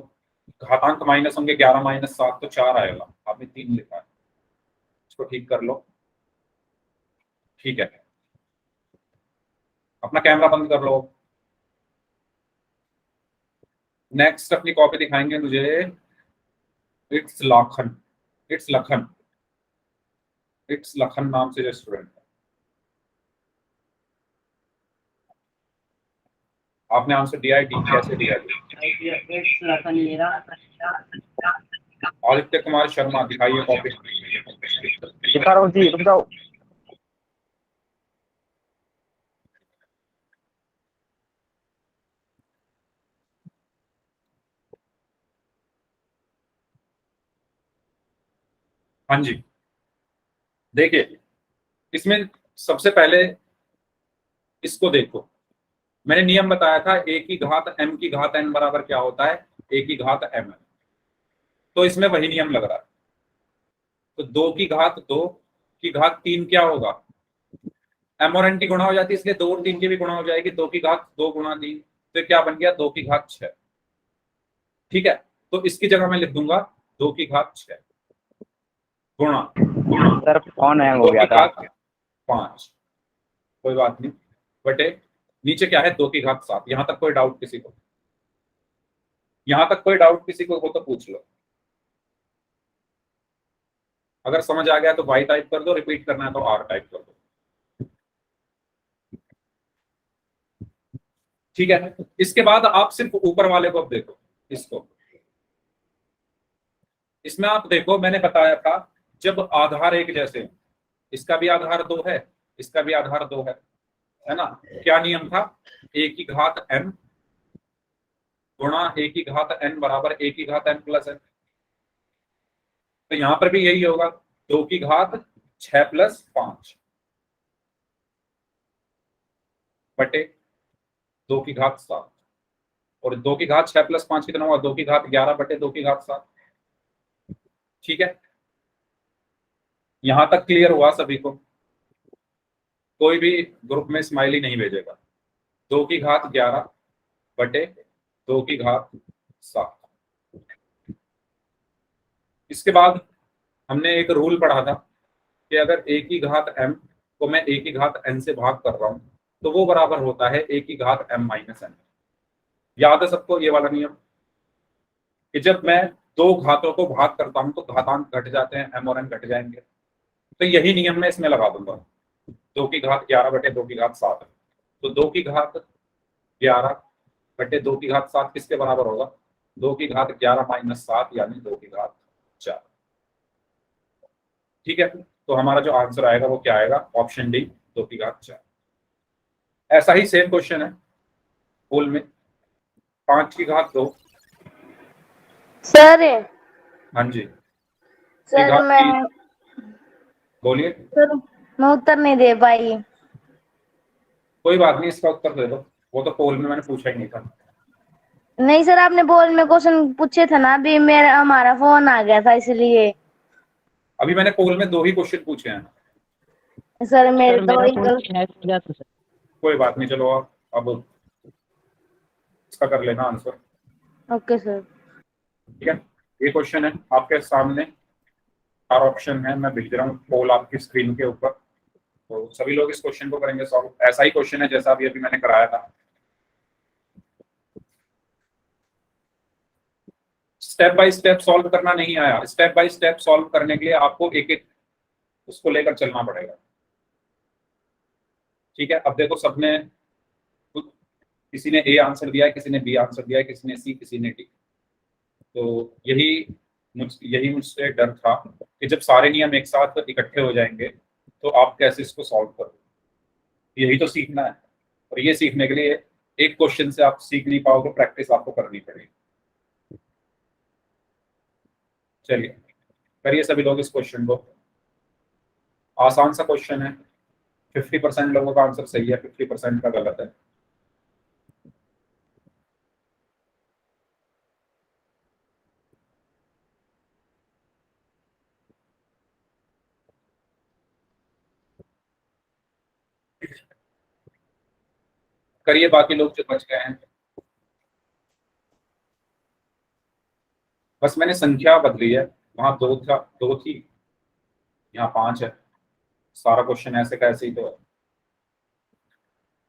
घातांक माइनस होंगे, 11 माइनस 7 तो 4 आएगा। आपने 3 लिखा है, इसको ठीक कर लो। ठीक है, अपना कैमरा बंद कर लो। नेक्स्ट अपनी कॉपी दिखाएंगे मुझे it's Lakhan. It's Lakhan, it's Lakhan नाम से जो स्टूडेंट है, आपने आंसर दिया है डी। कैसे दिया है? आदित्य कुमार शर्मा, दिखाइए कॉपी। दिखा रहा हूँ जी, रुक जाओ। हाँ जी, देखिए इसमें सबसे पहले इसको देखो, मैंने नियम बताया था ए की घात m की घात n बराबर क्या होता है? ए की घात m। तो इसमें वही नियम लग रहा है। तो 2 की घात 2 की घात 3 क्या होगा? m और n की गुणा हो जाती है, इसलिए 2 और 3 की भी गुणा हो जाएगी। 2 की घात 2 गुणा 3, तो क्या बन गया? 2 की घात 6। ठीक है, तो इसकी जगह मैं लिख दूंगा 2 की घात 6 गुणा सर फोन हैंग हो 2 गया की था। घात 5, कोई बात नहीं, बटे नीचे क्या है? 2 की घात 7। यहां तक कोई डाउट किसी को? यहां तक कोई डाउट किसी को हो तो पूछ लो। अगर समझ आ गया तो y टाइप कर दो, रिपीट करना है तो r टाइप कर दो। ठीक है, इसके बाद आप सिर्फ ऊपर वाले को अब देखो, इसको। इसमें आप देखो, मैंने बताया था जब आधार एक जैसे हैं, इसका भी आधार 2 है, इसका भी आधार 2 है ना? क्या नियम था? a की घात m गुणा a की घात n बराबर a की घात n प्लस n। तो यहां पर भी यही होगा, 2 की घात 6 प्लस 5 बटे 2 की घात 7। और 2 की घात 6 प्लस 5 कितना हुआ? 2 की घात 11 बटे 2 की घात 7। ठीक है, यहां तक क्लियर हुआ सभी को? कोई भी ग्रुप में स्माइली नहीं भेजेगा। 2 की घात 11 बटे 2 की घात 7। इसके बाद हमने एक रूल पढ़ा था कि अगर a की घात m को मैं a की घात n से भाग कर रहा हूं तो वो बराबर होता है a की घात m माइनस n। याद है सबको ये वाला नियम कि जब मैं 2 घातों को भाग करता हूं तो घातांक घट जाते हैं, m और n घट जाएंगे। तो यही नियम मैं इसमें लगा दूंगा। 2 की घात 11 बटे 2 की घात 7 है, तो 2 की घात 11 बटे 2 की घात 7 किसके बराबर होगा? 2 की घात 11 माइनस 7 यानी 2 की घात 4। ठीक है, तो हमारा जो आंसर आएगा वो क्या आएगा? ऑप्शन डी, 2 की घात 4। ऐसा ही सेम क्वेश्चन है होल में, 5 की घात 2। सर हाँ जी, सर घात मैं 3। बोलिए। सर मैं उत्तर नहीं दे पाई। कोई बात नहीं, इसका उत्तर दे दो, वो तो पोल में मैंने पूछा ही नहीं था। नहीं सर, आपने बोल में क्वेश्चन पूछे थे ना, अभी मेरा हमारा फोन आ गया था इसलिए। अभी मैंने पोल में 2 ही क्वेश्चन पूछे हैं। सर मेरे सर तो मेरा वही फोन हैंग हो गया था सर। कोई बात नहीं, चलो अब इसका कर लेना आंसर। Okay sir. ठीक है, ये क्वेश्चन है आपके सामने। चार ऑप्शन है, मैं भेज रहा हूँ पोल आपकी स्क्रीन के ऊपर, तो सभी लोग इस क्वेश्चन को करेंगे सॉल्व। ऐसा ही क्वेश्चन है जैसा अभी मैंने कराया था। स्टेप बाय स्टेप सॉल्व करना नहीं आया, स्टेप बाय स्टेप सॉल्व करने के लिए आपको एक एक उसको लेकर चलना पड़ेगा। ठीक है, अब देखो सबने, किसी ने ए आंसर दिया है, किसी ने बी आंसर दिया है, किसी ने सी, किसी ने डी। तो यही मुझसे डर था कि जब सारे नियम एक साथ इकट्ठे हो जाएंगे तो आप कैसे इसको सॉल्व करोगे। यही तो सीखना है, और ये सीखने के लिए एक क्वेश्चन से आप सीख नहीं पाओगे, प्रैक्टिस आपको करनी पड़ेगी। चलिए करिए सभी लोग इस क्वेश्चन को। आसान सा क्वेश्चन है, 50% लोगों का आंसर सही है, 50% का गलत है। करिए बाकी लोग जो बच गए हैं। बस मैंने संख्या बदली है, वहां दो थी, यहाँ 5 है। सारा क्वेश्चन ऐसे का ऐसे ही तो है।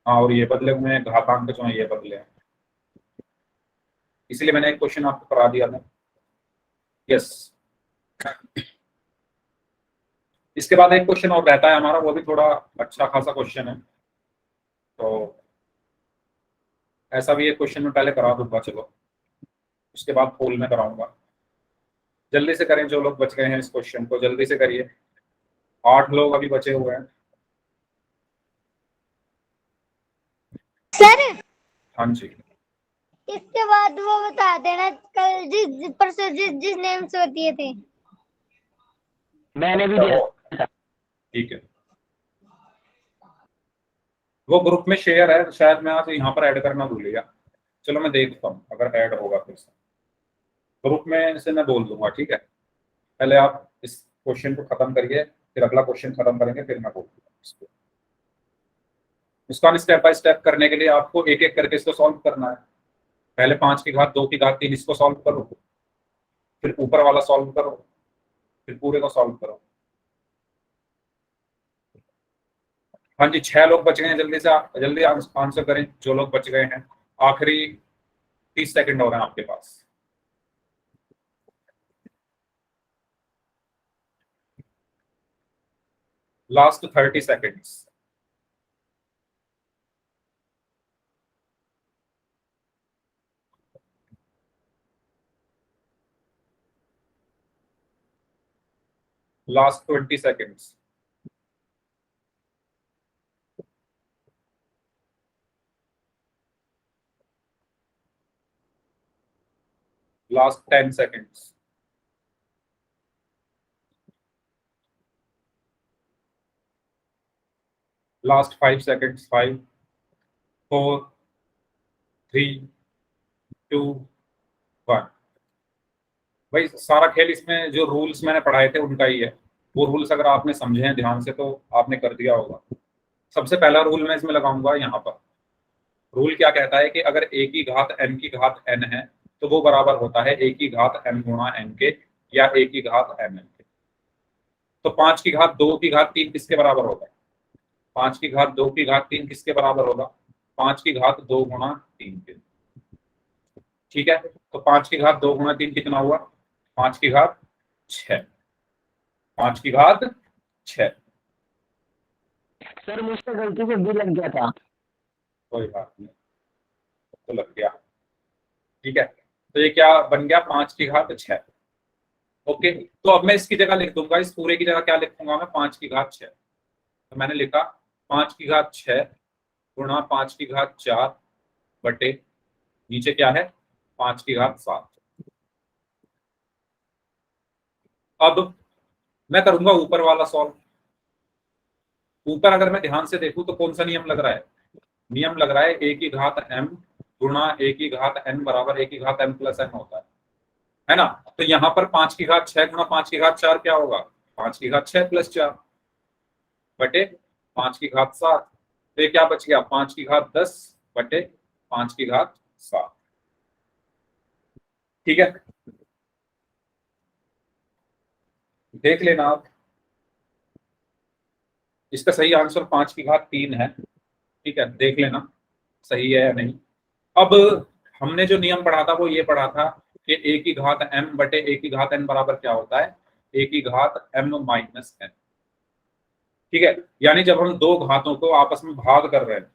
हाँ, और ये बदले हुए हैं, घातांक जो है ये बदले हैं, इसलिए मैंने एक क्वेश्चन आपको करा दिया था। यस, इसके बाद एक क्वेश्चन और रहता है हमारा, वो भी थोड़ा अच्छा खासा क्वेश्चन है, तो ऐसा भी एक क्वेश्चन में पहले करा दूंगा। चलो उसके बाद पोल में कराऊंगा। जल्दी से करें जो लोग बच गए हैं, इस क्वेश्चन को जल्दी से करिए। 8 लोग अभी बचे हुए हैं। सर हाँ जी, इसके बाद वो बता देना कल परसों जिस नेम से दिए थे। मैंने भी दिया। ठीक है, वो ग्रुप में शेयर है, शायद मैं आज यहाँ पर ऐड करना भूल गया। चलो मैं देखता हूँ, अगर ऐड होगा फिर से ग्रुप में से मैं बोल दूंगा। ठीक है, पहले आप इस क्वेश्चन को खत्म करिए, फिर अगला क्वेश्चन खत्म करेंगे, फिर मैं बोल दूंगा इसको। इसका स्टेप बाय स्टेप करने के लिए आपको एक एक करके इसको सॉल्व करना है। पहले 5 की घात 2 की घात 3 इसको सॉल्व करो, फिर ऊपर वाला सॉल्व करो, फिर पूरे को सॉल्व करो। हाँ जी, 6 लोग बच गए हैं, जल्दी आंसर करें जो लोग बच गए हैं। आखिरी 30 सेकंड हो रहे हैं आपके पास। Last 30 seconds. Last 20 seconds. Last 10 seconds. Last 5 seconds. 5, 4, 3, 2, 1. भाई सारा खेल इसमें जो रूल्स मैंने पढ़ाए थे उनका ही है। वो रूल्स अगर आपने समझे हैं ध्यान से तो आपने कर दिया होगा। सबसे पहला रूल मैं इसमें लगाऊंगा यहाँ पर। रूल क्या कहता है कि अगर a की घात n की घात n है तो वो बराबर होता है a की घात n गुणा n के, या a की घात m n के। तो 5 की घात 2 की घात 3 किसके बराबर होगा? 5 की घात 2 की घात 3 किसके बराबर होगा? 5 की घात 2 गुणा 3 के। ठीक है, तो 5 की घात 2 गुणा 3 कितना हुआ? 5 की घात 6। 5 की घात 6। सर मुझसे गलती से भी लग गया था। कोई बात नहीं, तो लग गया। ठीक है, तो ये क्या बन गया? 5 की घात 6। ओके, तो अब मैं इसकी जगह लिख दूंगा, इस पूरे की जगह क्या लिखूंगा मैं? 5 की घात 6। तो मैंने लिखा 5 की घात 6 गुणा 5 की घात 4 बटे नीचे क्या है? 5 की घात 7। अब मैं करूंगा ऊपर वाला सॉल्व। ऊपर अगर मैं ध्यान से देखूं तो कौन सा नियम लग रहा है? नियम लग रहा है a की घात m गुणा a की घात n बराबर a की घात m प्लस n होता है ना? तो यहाँ पर 5 की घात 6 गुणा 5 की घात 4 क्या होगा? 5 की घात 6 प्लस 4 बटे 5 की घात 7। तो ये क्या बच गया? 5 की घात 10 बटे 5 की घात 7। ठीक है, देख लेना आप, इसका सही आंसर 5 की घात 3 है। ठीक है, देख लेना सही है या नहीं। अब हमने जो नियम पढ़ा था वो ये पढ़ा था कि a की घात m बटे a की घात n बराबर क्या होता है, a की घात m माइनस n। ठीक है, यानी जब हम दो घातों को आपस में भाग कर रहे हैं,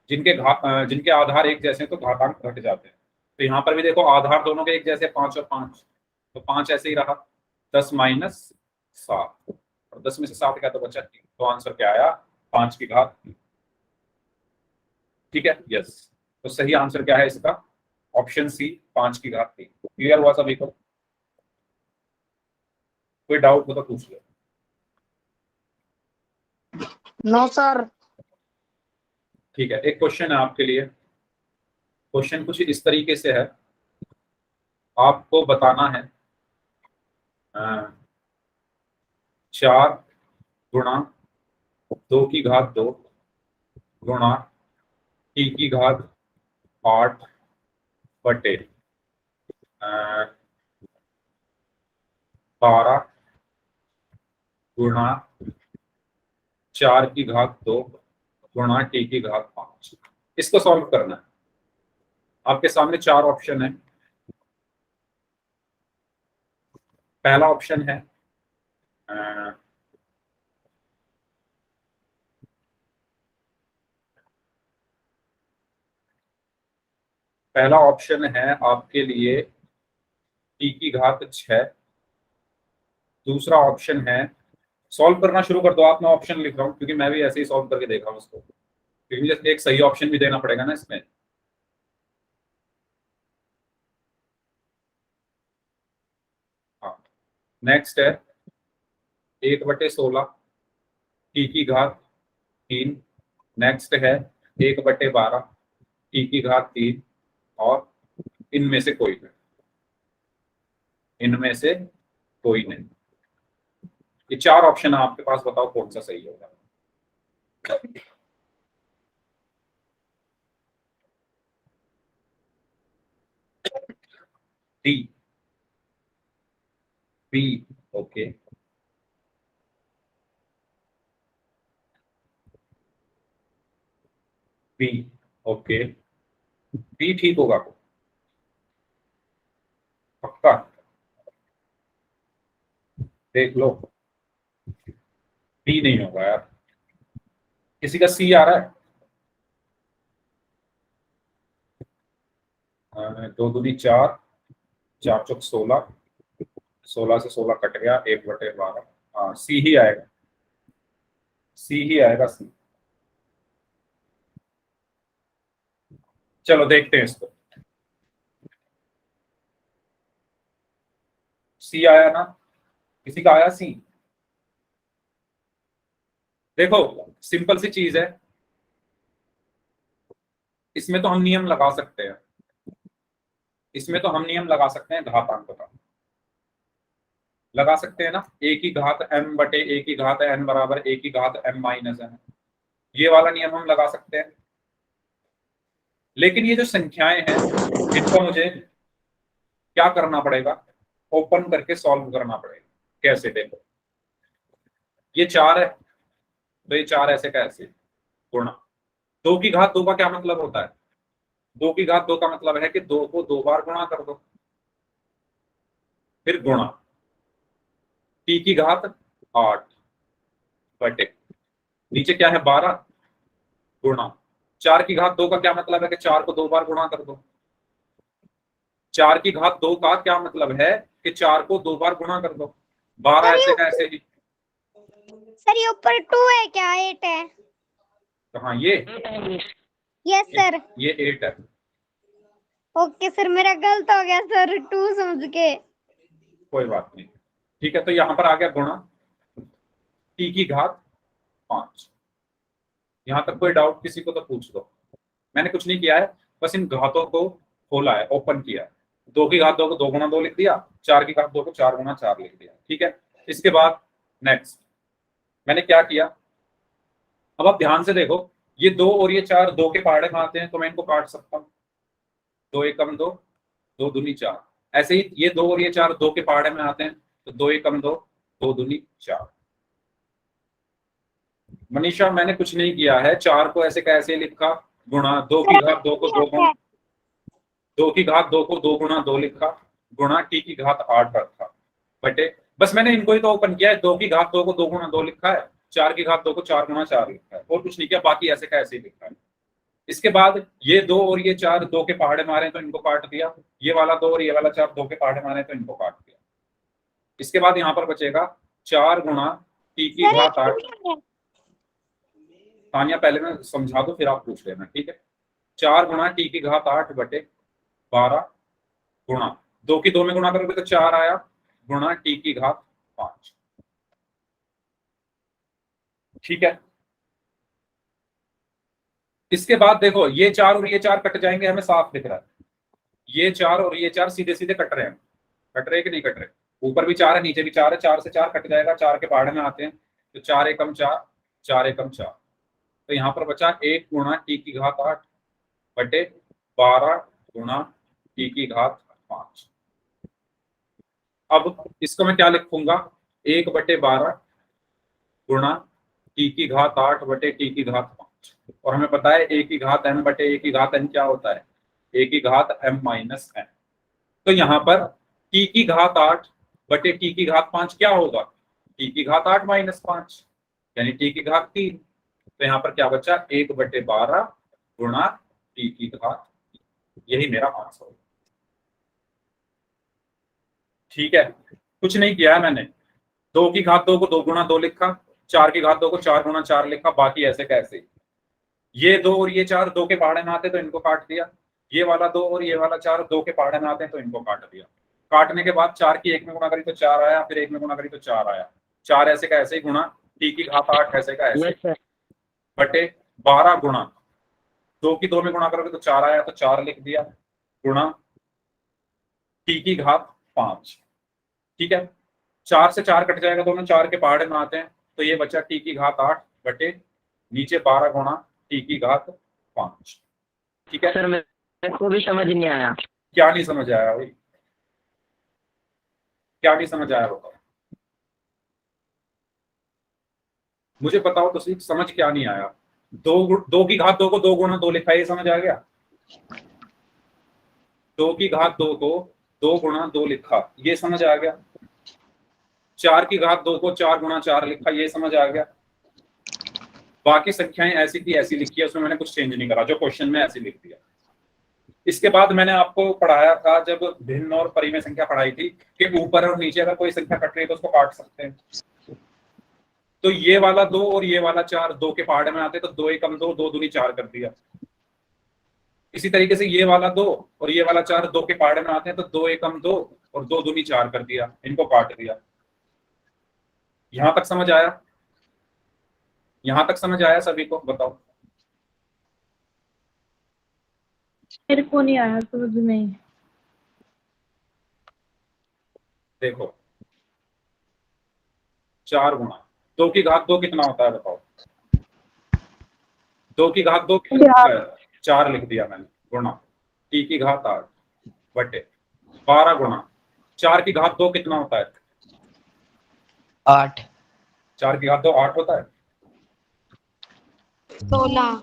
जिनके आधार एक जैसे हैं तो घातांक घट जाते हैं। तो यहाँ पर भी देखो आधार दोनों के एक जैसे 5 और 5, तो 5 ऐसे ही रहा, 10 माइनस 7, और 10 में से 7 क्या तो बचा 3, तो आंसर क्या आया 5 की घात 3। ठीक है, यस, तो सही आंसर क्या है इसका, ऑप्शन सी 5 की घात 3। क्लियर हुआ सभी को? कोई डाउट हो तो पूछ लो। No sir. ठीक है, एक क्वेश्चन है आपके लिए। क्वेश्चन कुछ इस तरीके से है, आपको बताना है 4 गुणा 2 की घात 2 गुणा t की घात 8 बटे 12 गुणा 4 की घात 2 गुणा t की घात 5। इसको सॉल्व करना है। आपके सामने 4 ऑप्शन है। पहला ऑप्शन है पहला ऑप्शन है आपके लिए t की घात 6। दूसरा ऑप्शन है, सॉल्व करना शुरू कर दो आप, मैं ऑप्शन लिख रहा हूँ क्योंकि मैं भी ऐसे ही सॉल्व करके देखा हूँ उसको, क्योंकि एक सही ऑप्शन भी देना पड़ेगा ना इसमें। हाँ, नेक्स्ट है 1/16 t की घात 3। नेक्स्ट है 1/12 t की घात 3, और इनमें से कोई नहीं, इनमें से कोई नहीं। ये 4 ऑप्शन है आपके पास, बताओ कौन सा सही होगा। D, B, okay, B, okay, B ठीक होगा पक्का? देख लो, बी नहीं होगा यार। किसी का सी आ रहा है? 2 दूनी 4, 4 चौक 16, 16 से 16 कट गया, 1/12। हाँ, सी ही आएगा, सी ही आएगा, सी। चलो देखते हैं इसको। सी आया ना, किसी का आया सी? देखो सिंपल सी चीज है, इसमें तो हम नियम लगा सकते हैं, इसमें तो हम नियम लगा सकते हैं घातांक का, लगा सकते हैं ना। a की घात m बटे a की घात n बराबर a की घात m माइनस n, ये वाला नियम हम लगा सकते हैं। लेकिन ये जो संख्याएं हैं इनको मुझे क्या करना पड़ेगा, ओपन करके सॉल्व करना पड़ेगा। कैसे? देखो ये 4 है, तो ये 4 ऐसे का ऐसे गुणा 2 की घात 2 का क्या मतलब होता है, 2 की घात 2 का मतलब है कि 2 को 2 बार गुणा कर दो, फिर गुणा t की घात 8 बटे नीचे क्या है 12 गुणा 4 की घात 2 का क्या मतलब है कि 4 को 2 बार गुणा कर दो। 4 की घात 2 का क्या मतलब है कि 4 को 2 बार गुणा कर दो। 12 ऐसे का ऐसे ही। सर ये ऊपर 2 है क्या 8 है? कहाँ ये? Yes sir. ये 8 है। ओके सर, मेरा गलत हो गया सर, 2 समझ के। कोई बात नहीं, ठीक है, तो यहाँ पर आ गया गुणा t की घात 5। यहाँ तक कोई डाउट किसी को तो पूछ दो। मैंने कुछ नहीं किया है, बस इन घातों को खोला है, ओपन किया है। 2 की घात 2 को 2 गुणा 2 लिख दिया, 4 की घात 2 को 4 गुणा 4 लिख दिया। ठीक है, इसके बाद नेक्स्ट मैंने क्या किया, अब आप ध्यान से देखो, ये 2 और ये 4 2 के पहाड़े में आते हैं, तो मैं इनको काट सकता हूँ। 2 एकम 2, 2 दूनी 4। ऐसे ही ये 2 और ये 4 2 के पहाड़े में आते हैं, तो 2 एकम 2, 2 दूनी 4। मनीषा मैंने कुछ नहीं किया है, 4 को ऐसे कैसे लिखा, गुणा 2 की घात 2 को 2 गुणा 2 की घात 2 को 2 गुणा 2 लिखा, गुणा t की घात 8 रखा बटे, बस मैंने इनको ही तो ओपन किया है। 2 की घात 2 को 2 गुणा 2 लिखा है, 4 की घात 2 को 4 गुणा 4 लिखा है, और कुछ नहीं किया, बाकी ऐसे का ऐसे ही लिखा है। इसके बाद ये 2 और ये 4 2 के पहाड़े मारे तो इनको काट दिया, ये वाला 2 और ये वाला 4 2 के पहाड़े मारे तो इनको काट दिया। इसके बाद यहाँ पर बचेगा 4 गुणा t की घात 8। तानिया पहले मैं समझा दो फिर आप पूछ लेना, ठीक है। 4 गुणा t की घात 8 बटे 12 गुणा 2 की 2 में गुणा करोगे तो 4 आया, गुणा t की घात 5, ठीक है। इसके बाद देखो ये 4 और ये 4 कट जाएंगे, हमें साफ दिख रहा है। ये 4 और ये 4 सीधे सीधे कट रहे हैं, कट रहे कि नहीं कट रहे, ऊपर भी 4 है नीचे भी 4 है, 4 से 4 कट जाएगा, 4 के पहाड़े में आते हैं तो 4 एकम 4, 4 एकम 4, तो यहाँ पर बचा 1 गुणा t की घात 8 बटे 12 गुणा t की घात 5। अब इसको मैं क्या लिखूंगा, 1 बटे 12 गुणा t की घात 8 बटे t की घात 5, और हमें पता है a की घात m बटे a की घात n क्या होता है, a की घात m माइनस n। तो यहाँ पर t की घात 8 बटे t की घात 5 क्या होगा, t की घात 8 माइनस 5 यानी t की घात 3। तो यहाँ पर क्या बचा, 1 बटे 12 गुणा t की घात, यही मेरा आंसर होगा, ठीक है। कुछ नहीं किया है मैंने, 2 की घात 2 को 2 गुणा 2 लिखा, 4 की घात 2 को 4 गुणा 4 लिखा, बाकी ऐसे कैसे। ये 2 और ये 4 2 के पहाड़े में आते तो इनको काट दिया, ये वाला 2 और ये वाला 4 2 के पहाड़े में आते हैं तो इनको काट दिया। काटने के बाद 4 की 1 में गुणा करी तो 4 आया, फिर 1 में गुणा करी तो 4 आया, 4 ऐसे का ऐसे ही गुणा t की घात 8 ऐसे का ऐसे यस सर। बटे 12 गुणा 2 की 2 में गुणा करोगे तो 4 आया तो 4 लिख दिया, गुणा t की घात 5, ठीक है। 4 से 4 कट जाएगा, दोनों 4 के पहाड़े में आते हैं तो ये बचा t की घात 8 बटे नीचे 12 गुणा t की घात 5, ठीक है। सर मेरे को भी समझ नहीं आया। क्या नहीं समझ आया भाई, क्या नहीं समझ आया बताओ, मुझे बताओ तो सही, समझ क्या नहीं आया। 2 की घात 2 को 2 गुणा 2 लिखा है, ये समझ आ गया। 2 की घात 2 को 2 गुणा 2 लिखा, ये समझ आ गया। 4 की घात 2 को 4 गुणा 4 लिखा, ये समझ आ गया। बाकी संख्याएं ऐसी थी ऐसी लिखी है, उसमें मैंने कुछ चेंज नहीं करा, जो क्वेश्चन में ऐसे लिख दिया। इसके बाद मैंने आपको पढ़ाया था जब भिन्न और परिमेय संख्या पढ़ाई थी कि ऊपर और नीचे अगर कोई संख्या कट रही है तो उसको काट सकते हैं। तो ये वाला 2 और ये वाला 4 2 के पहाड़े में आते तो 2 एकम 2 2 दूनी 4 कर दिया। इसी तरीके से ये वाला 2 और ये वाला 4 2 के पहाड़े में आते हैं तो 2 एकम 2 और 2 दूनी 4 कर दिया, इनको काट दिया। यहां तक समझ आया, यहां तक समझ आया सभी को, बताओ। मेरे को नहीं आया समझ में। देखो 4 गुणा 2 की घात 2 कितना होता है बताओ, 2 की घात 2 कितना होता है, 4 लिख दिया मैंने, गुणा t की घात 8 बटे 12 गुणा 4 की घात 2 कितना होता है, 8 4 की घात 2 8 होता है, 16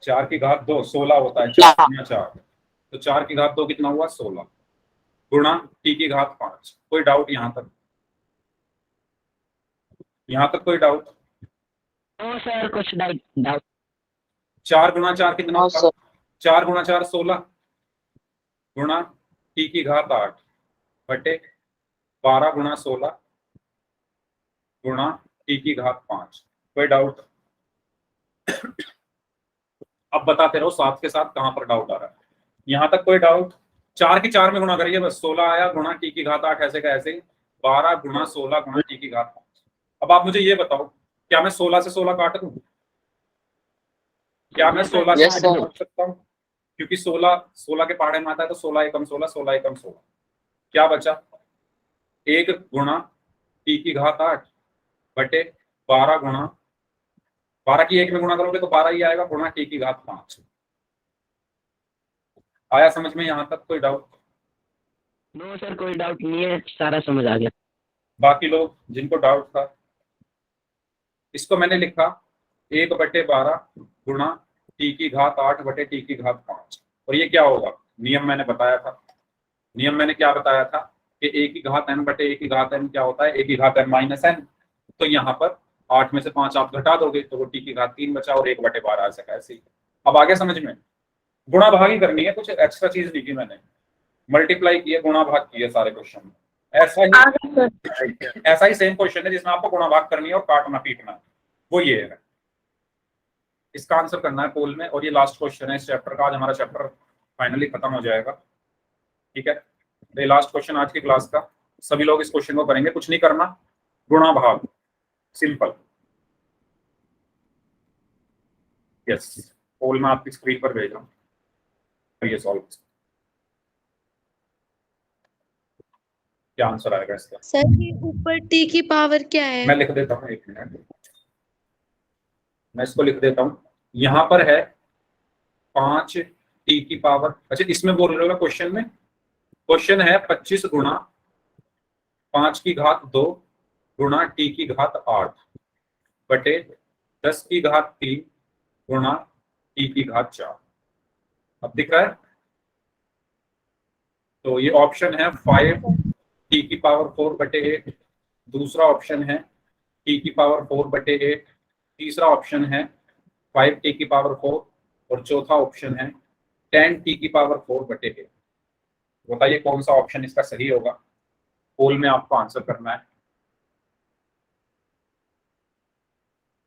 4 की घात 2 16 होता है, 4 गुणा 4 तो 4 की घात 2 कितना हुआ 16 गुणा t की घात 5। कोई डाउट यहां तक, यहां तक कोई डाउट? नो सर कुछ डाउट। 4 गुणा 4 कितना हाँ, होगा, 4 गुणा 4 16 गुणा t की घात 8 बटे 12 गुणा 16 गुणा t की घात 5। कोई डाउट? अब बताते रहो साथ के साथ कहां पर डाउट आ रहा है। यहां तक कोई डाउट? 4 की 4 में गुणा करिए बस, 16 आया गुणा t की घात 8 ऐसे का ऐसे 12 गुणा 16 गुणा t की घात 5। अब आप मुझे ये बताओ, क्या मैं 16 से 16 काट दूं? क्या मैं 16 से 16 काट सकता हूं? क्योंकि 16 के पहाड़े में आता है तो 16 एकम 16 16 एकम 16 क्या बचा, 1 गुणा t की घात 8 बटे 12 गुणा 12 की 1 में गुणा करोगे तो 12 ही आएगा गुणा t की घात 5। आया समझ में यहां तक? कोई डाउट? नो सर कोई डाउट नहीं है, सारा समझ आ गया। बाकी लोग जिनको डाउट था, इसको मैंने लिखा 1/12 गुणा टी की घात 8 बटे टी की घात 5। और ये क्या होगा, नियम मैंने बताया था। नियम मैंने क्या बताया था कि ए की घात n बटे ए की घात n क्या होता है, ए की घात n माइनस n। तो यहाँ पर 8 में से 5 आप घटा दोगे तो वो टी की घात 3 बचा और 1/12 आ सका। ऐसे ही अब आगे समझ में, गुणा भाग ही करनी है, कुछ एक्स्ट्रा चीज नहीं की मैंने, मल्टीप्लाई किया गुणा भाग किए सारे क्वेश्चन में। आगे सर ऐसा ही सेम क्वेश्चन है जिसमें आपको गुणा भाग करनी है और काटना पीटना है, वो ये है। इसका आंसर करना है पोल में। और ये लास्ट क्वेश्चन है इस चैप्टर का। आज हमारा चैप्टर फाइनली खत्म हो जाएगा, ठीक है। तो ये लास्ट क्वेश्चन आज की क्लास का। सभी लोग इस क्वेश्चन को करेंगे, कुछ नहीं करना, गुणा भाग, सिंपल। यस, पोल में आपकी स्क्रीन पर भेज रहा हूँ, तो ये सॉल्व। क्या आंसर आएगा इसका? सर ये ऊपर टी की पावर क्या है? मैं लिख देता हूँ, 1 मिनट, मैं इसको लिख देता हूँ। यहाँ पर है 5 टी की पावर, अच्छा इसमें बोल रहे हो क्वेश्चन में, क्वेश्चन है 25 गुणा 5 की घात 2 गुणा टी की घात 8 बटे 10 की घात 3 गुणा टी की घात 4। अब दिख रहा है? तो ये ऑप्शन है 5 टी की पावर 4 बटे 8, दूसरा ऑप्शन है टी की पावर 4 बटे 8, तीसरा ऑप्शन है 5 टी की पावर 4 और चौथा ऑप्शन है 10 टी की पावर 4 बटे 8। बताइए कौन सा ऑप्शन इसका सही होगा? पोल में आपको आंसर करना है।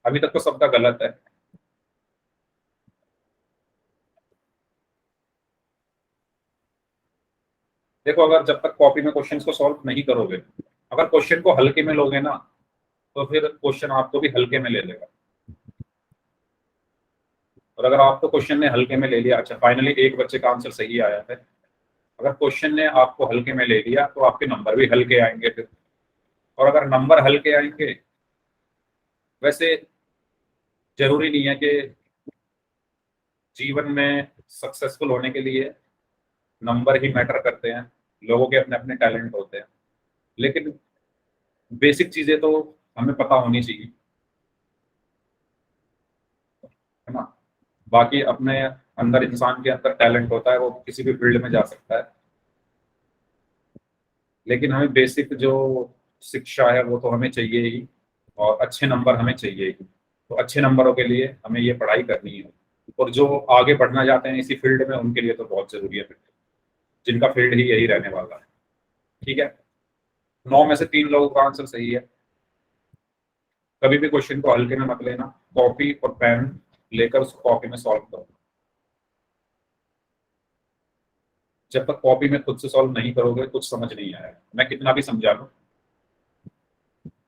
अभी तक तो सबका गलत है। देखो, अगर जब तक कॉपी में क्वेश्चंस को सॉल्व नहीं करोगे, अगर क्वेश्चन को हल्के में लोगे ना, तो फिर क्वेश्चन आपको भी हल्के में ले लेगा। और अगर आपको क्वेश्चन ने हल्के में ले लिया, अच्छा फाइनली एक बच्चे का आंसर सही आया है, अगर क्वेश्चन ने आपको हल्के में ले लिया तो आपके नंबर भी हल्के आएंगे फिर। और अगर नंबर हल्के आएंगे, वैसे जरूरी नहीं है कि जीवन में सक्सेसफुल होने के लिए नंबर ही मैटर करते हैं, लोगों के अपने अपने टैलेंट होते हैं, लेकिन बेसिक चीजें तो हमें पता होनी चाहिए, है ना। बाकी अपने अंदर, इंसान के अंदर टैलेंट होता है, वो किसी भी फील्ड में जा सकता है, लेकिन हमें बेसिक जो शिक्षा है वो तो हमें चाहिए ही, और अच्छे नंबर हमें चाहिए ही। तो अच्छे नंबरों के लिए हमें ये पढ़ाई करनी है, और जो आगे बढ़ना चाहते हैं इसी फील्ड में, उनके लिए तो बहुत जरूरी है, जिनका फील्ड ही यही रहने वाला है, ठीक है। 9 में से 3 लोगों का आंसर सही है। कभी भी क्वेश्चन को हल्के में मत लेना, कॉपी और पेन लेकर उसको कॉपी में सॉल्व करो। जब तक कॉपी में खुद से सॉल्व नहीं करोगे कुछ समझ नहीं आएगा, मैं कितना भी समझा लूं।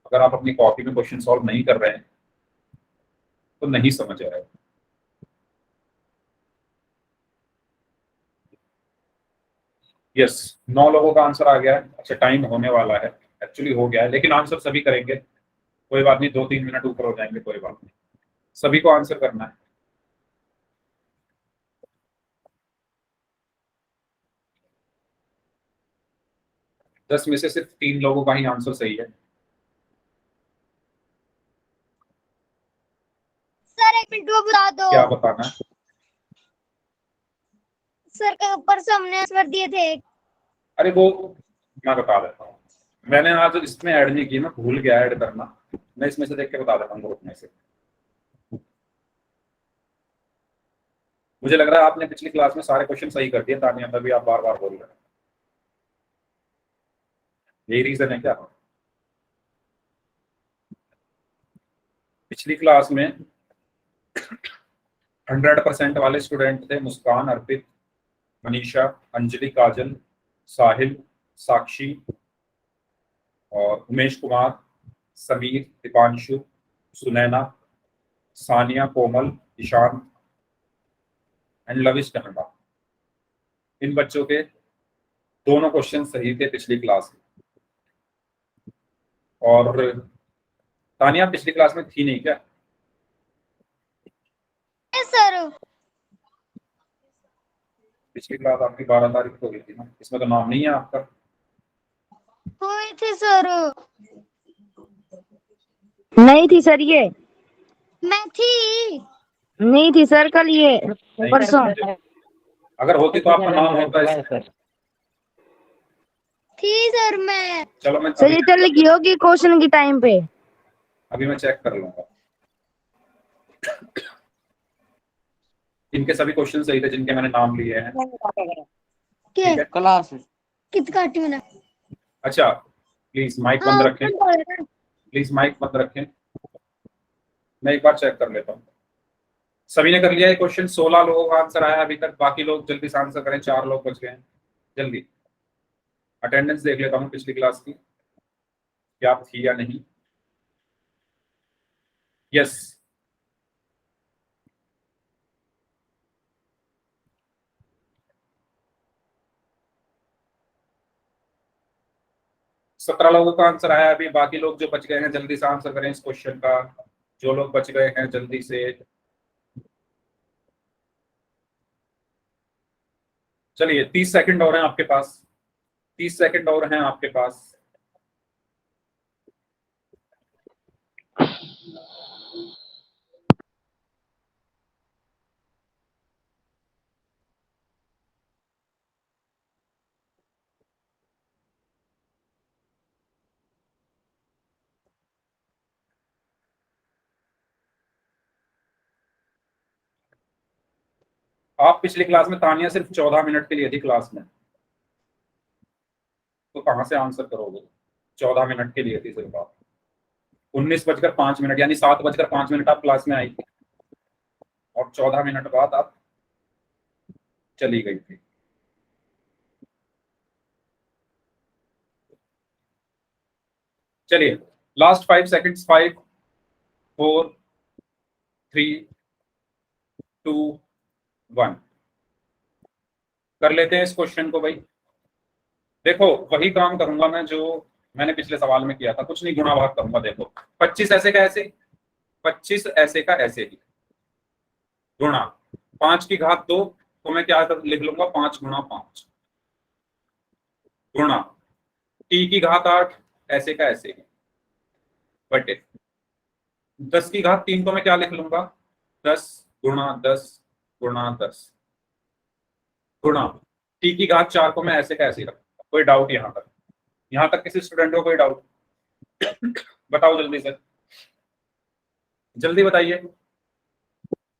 अगर आप अपनी कॉपी में क्वेश्चन सॉल्व नहीं कर रहे हैं तो नहीं समझ आएगा। यस, 9 लोगों का आंसर आ गया है। अच्छा, टाइम होने वाला है, एक्चुअली हो गया है, लेकिन आंसर सभी करेंगे, कोई बात नहीं, 2-3 मिनट ऊपर हो जाएंगे, कोई बात नहीं, सभी को आंसर करना है। दस में से सिर्फ 3 लोगों का ही आंसर सही है। सर एक मिनट वो बता दो। क्या बताना है? सर परसों हमने आंसर दिए थे। अरे वो मैं बता देता हूँ, मैंने आज इसमें ऐड नहीं की, मैं भूल गया ऐड करना। मैं इसमें से देख के बता देता हूँ ग्रुप में से। मुझे लग रहा है आपने पिछली क्लास में सारे क्वेश्चन सही कर दिए, तानिया, तभी आप बार बार बोल रहे हैं। यही रीजन है क्या? पिछली क्लास में 100% वाले स्टूडेंट थे, मुस्कान, अर्पित, मनीषा, अंजलि, काजल, साहिल, साक्षी और उमेश कुमार, समीर, दीपांशु, सुनैना, सानिया, कोमल, ईशान एंड लविश कनाडा। इन बच्चों के दोनों क्वेश्चन सही थे पिछली क्लास में। और तानिया पिछली क्लास में थी नहीं क्या? सर पिछली क्लास आपकी 12 तारीख को हुई थी ना, इसमें तो नाम नहीं है आपका। हुई थी सर। नहीं थी सर, ये मैं थी। नहीं थी सर कल, ये नहीं, परसों अगर होती तो आपका नाम होता है। थी सर मैं। चलो मैं सर ये चल गई होगी क्वेश्चन की टाइम पे। अभी मैं चेक कर लूंगा। इनके सभी क्वेश्चन सही थे जिनके मैंने नाम लिए हैं। के ठीक है, क्लास कित काटी मैंने? अच्छा प्लीज माइक हाँ बंद रखें, ऊपर बोल रहा। प्लीज माइक बंद रखें। मैं एक बार चेक कर लेता हूँ। सभी ने कर लिया है क्वेश्चन? 16 लोगों का आंसर आया अभी तक। बाकी लोग जल्दी से आंसर करें, 4 लोग बच गए हैं। जल्दी अटेंडेंस देख लेता हूँ पिछली क्लास की, क्या थी या नहीं। यस, सत्रह लोगों का आंसर आया अभी। बाकी लोग जो बच गए हैं जल्दी से आंसर करें इस क्वेश्चन का। जो लोग बच गए हैं जल्दी से। चलिए 30 सेकंड और हैं आपके पास, 30 सेकंड और हैं आपके पास। आप पिछली क्लास में, तानिया सिर्फ 14 मिनट के लिए थी क्लास में, तो कहां से आंसर करोगे? 14 मिनट के लिए थी सिर्फ आप। 19 बजकर 5 मिनट यानी 7 बजकर 5 मिनट आप क्लास में आई थी, और 14 मिनट बाद आप चली गई थी। चलिए लास्ट 5 सेकंड्स। 5 4 3 2 1 कर लेते हैं इस क्वेश्चन को भाई। देखो वही काम करूंगा मैं जो मैंने पिछले सवाल में किया था, कुछ नहीं, गुणा भाग करूंगा। देखो 25 ऐसे का ऐसे, 25 ऐसे का ऐसे ही, गुणा 5 की घात 2, तो मैं क्या लिख लूंगा, 5 गुणा 5, गुणा t की घात 8 ऐसे का ऐसे ही, बटे 10 की घात 3 को मैं क्या लिख लूंगा, 10 गुणा 10 गुणा 10, गुणा t की घात 4 को मैं ऐसे का ऐसे ही रखूंगा। कोई डाउट यहाँ तक? यहाँ तक किसी स्टूडेंट को कोई डाउट? बताओ जल्दी से, जल्दी बताइए।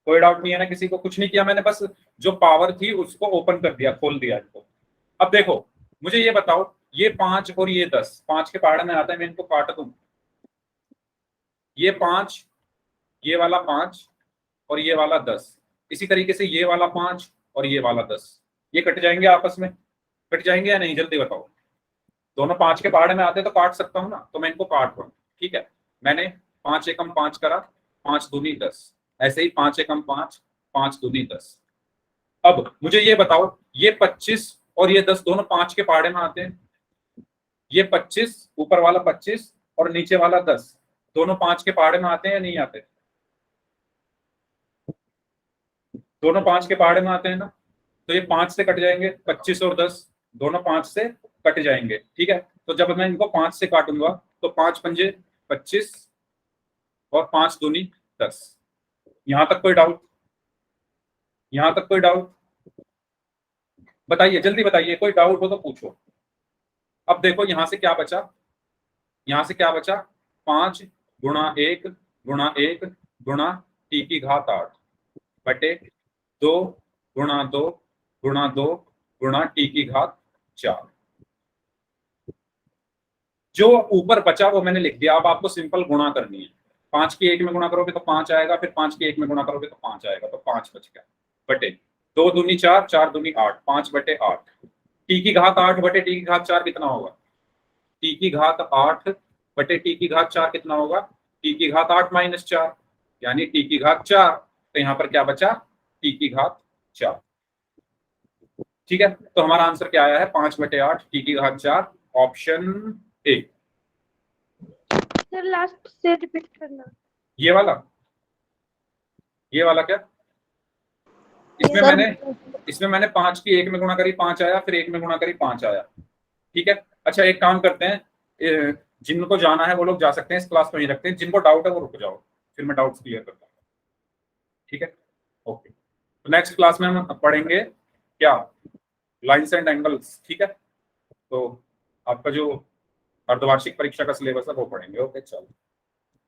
कोई डाउट नहीं है ना किसी को? कुछ नहीं किया मैंने, बस जो पावर थी उसको ओपन कर दिया, खोल दिया इनको। अब देखो मुझे ये बताओ, ये 5 और ये 10 5 के पहाड़ में आता है, मैं इनको काट दूं। ये 5, ये वाला 5 और ये वाला 10, इसी तरीके से ये वाला 5 और ये वाला 10, ये कट जाएंगे आपस में? कट जाएंगे या नहीं, जल्दी बताओ। दोनों 5 के पहाड़ में आते तो काट सकता हूँ ना, तो मैं इनको काट रहा हूँ। ठीक है, मैंने 5 एकम 5 करा, 5 दूनी 10, ऐसे ही 5 एकम 5, 5 दूनी 10। अब मुझे ये बताओ, ये 25 और ये 10 दोनों 5 के पहाड़े में आते हैं। ये 25, ऊपर वाला 25 और नीचे वाला 10 दोनों 5 के पहाड़े में आते हैं या नहीं आते? दोनों 5 के पहाड़े में आते हैं ना, तो ये 5 से कट जाएंगे, 25 और 10 दोनों 5 से कट जाएंगे। ठीक है, तो जब मैं इनको 5 से काटूंगा तो 5 पंजे 25 और 5 दूनी 10। यहां तक कोई डाउट? यहां तक कोई डाउट? बताइए, जल्दी बताइए, कोई डाउट हो तो पूछो। अब देखो यहां से क्या बचा, यहां से क्या बचा, 5 गुणा 1 गुणा 1 गुणा t की घात 8 बटे 2 गुणा 2 गुणा 2 गुणा t की घात 4। जो ऊपर बचा वो मैंने लिख दिया। अब आपको सिंपल गुणा करनी है। 5 की 1 में गुणा करोगे तो 5 आएगा, फिर 5 की 1 में गुणा करोगे तो 5 आएगा, तो 5 बच गया, बटे 2 दूनी 4 4 दूनी 8, 5 बटे 8। टी की घात 8 बटे टी की घात 4 कितना होगा? टी की घात 8 बटे टी की घात 4 कितना होगा? टी की घात 8 माइनस 4, यानी टी की घात 4। तो यहाँ पर क्या बचा? टी की घात 4। ठीक है, तो हमारा आंसर क्या आया है? 5 बटे 8 टी की घात 4, ऑप्शन ए। सर लास्ट से रिपीट करना। ये वाला, ये वाला क्या? इसमें सर मैंने 5 की 1 में गुणा करी 5 आया, फिर 1 में गुणा करी 5 आया, ठीक है। अच्छा एक काम करते हैं, जिनको जाना है वो लोग जा सकते हैं, इस क्लास को नहीं रखते हैं, जिनको डाउट है वो रुक जाओ, फिर मैं डाउट्स क्लियर करता हूँ। ठीक है, ओके। तो नेक्स्ट क्लास में हम पढ़ेंगे क्या, लाइन्स एंड एंगल्स। ठीक है, तो आपका जो अर्धवार्षिक परीक्षा का सिलेबस है वो पढ़ेंगे। ओके चलो।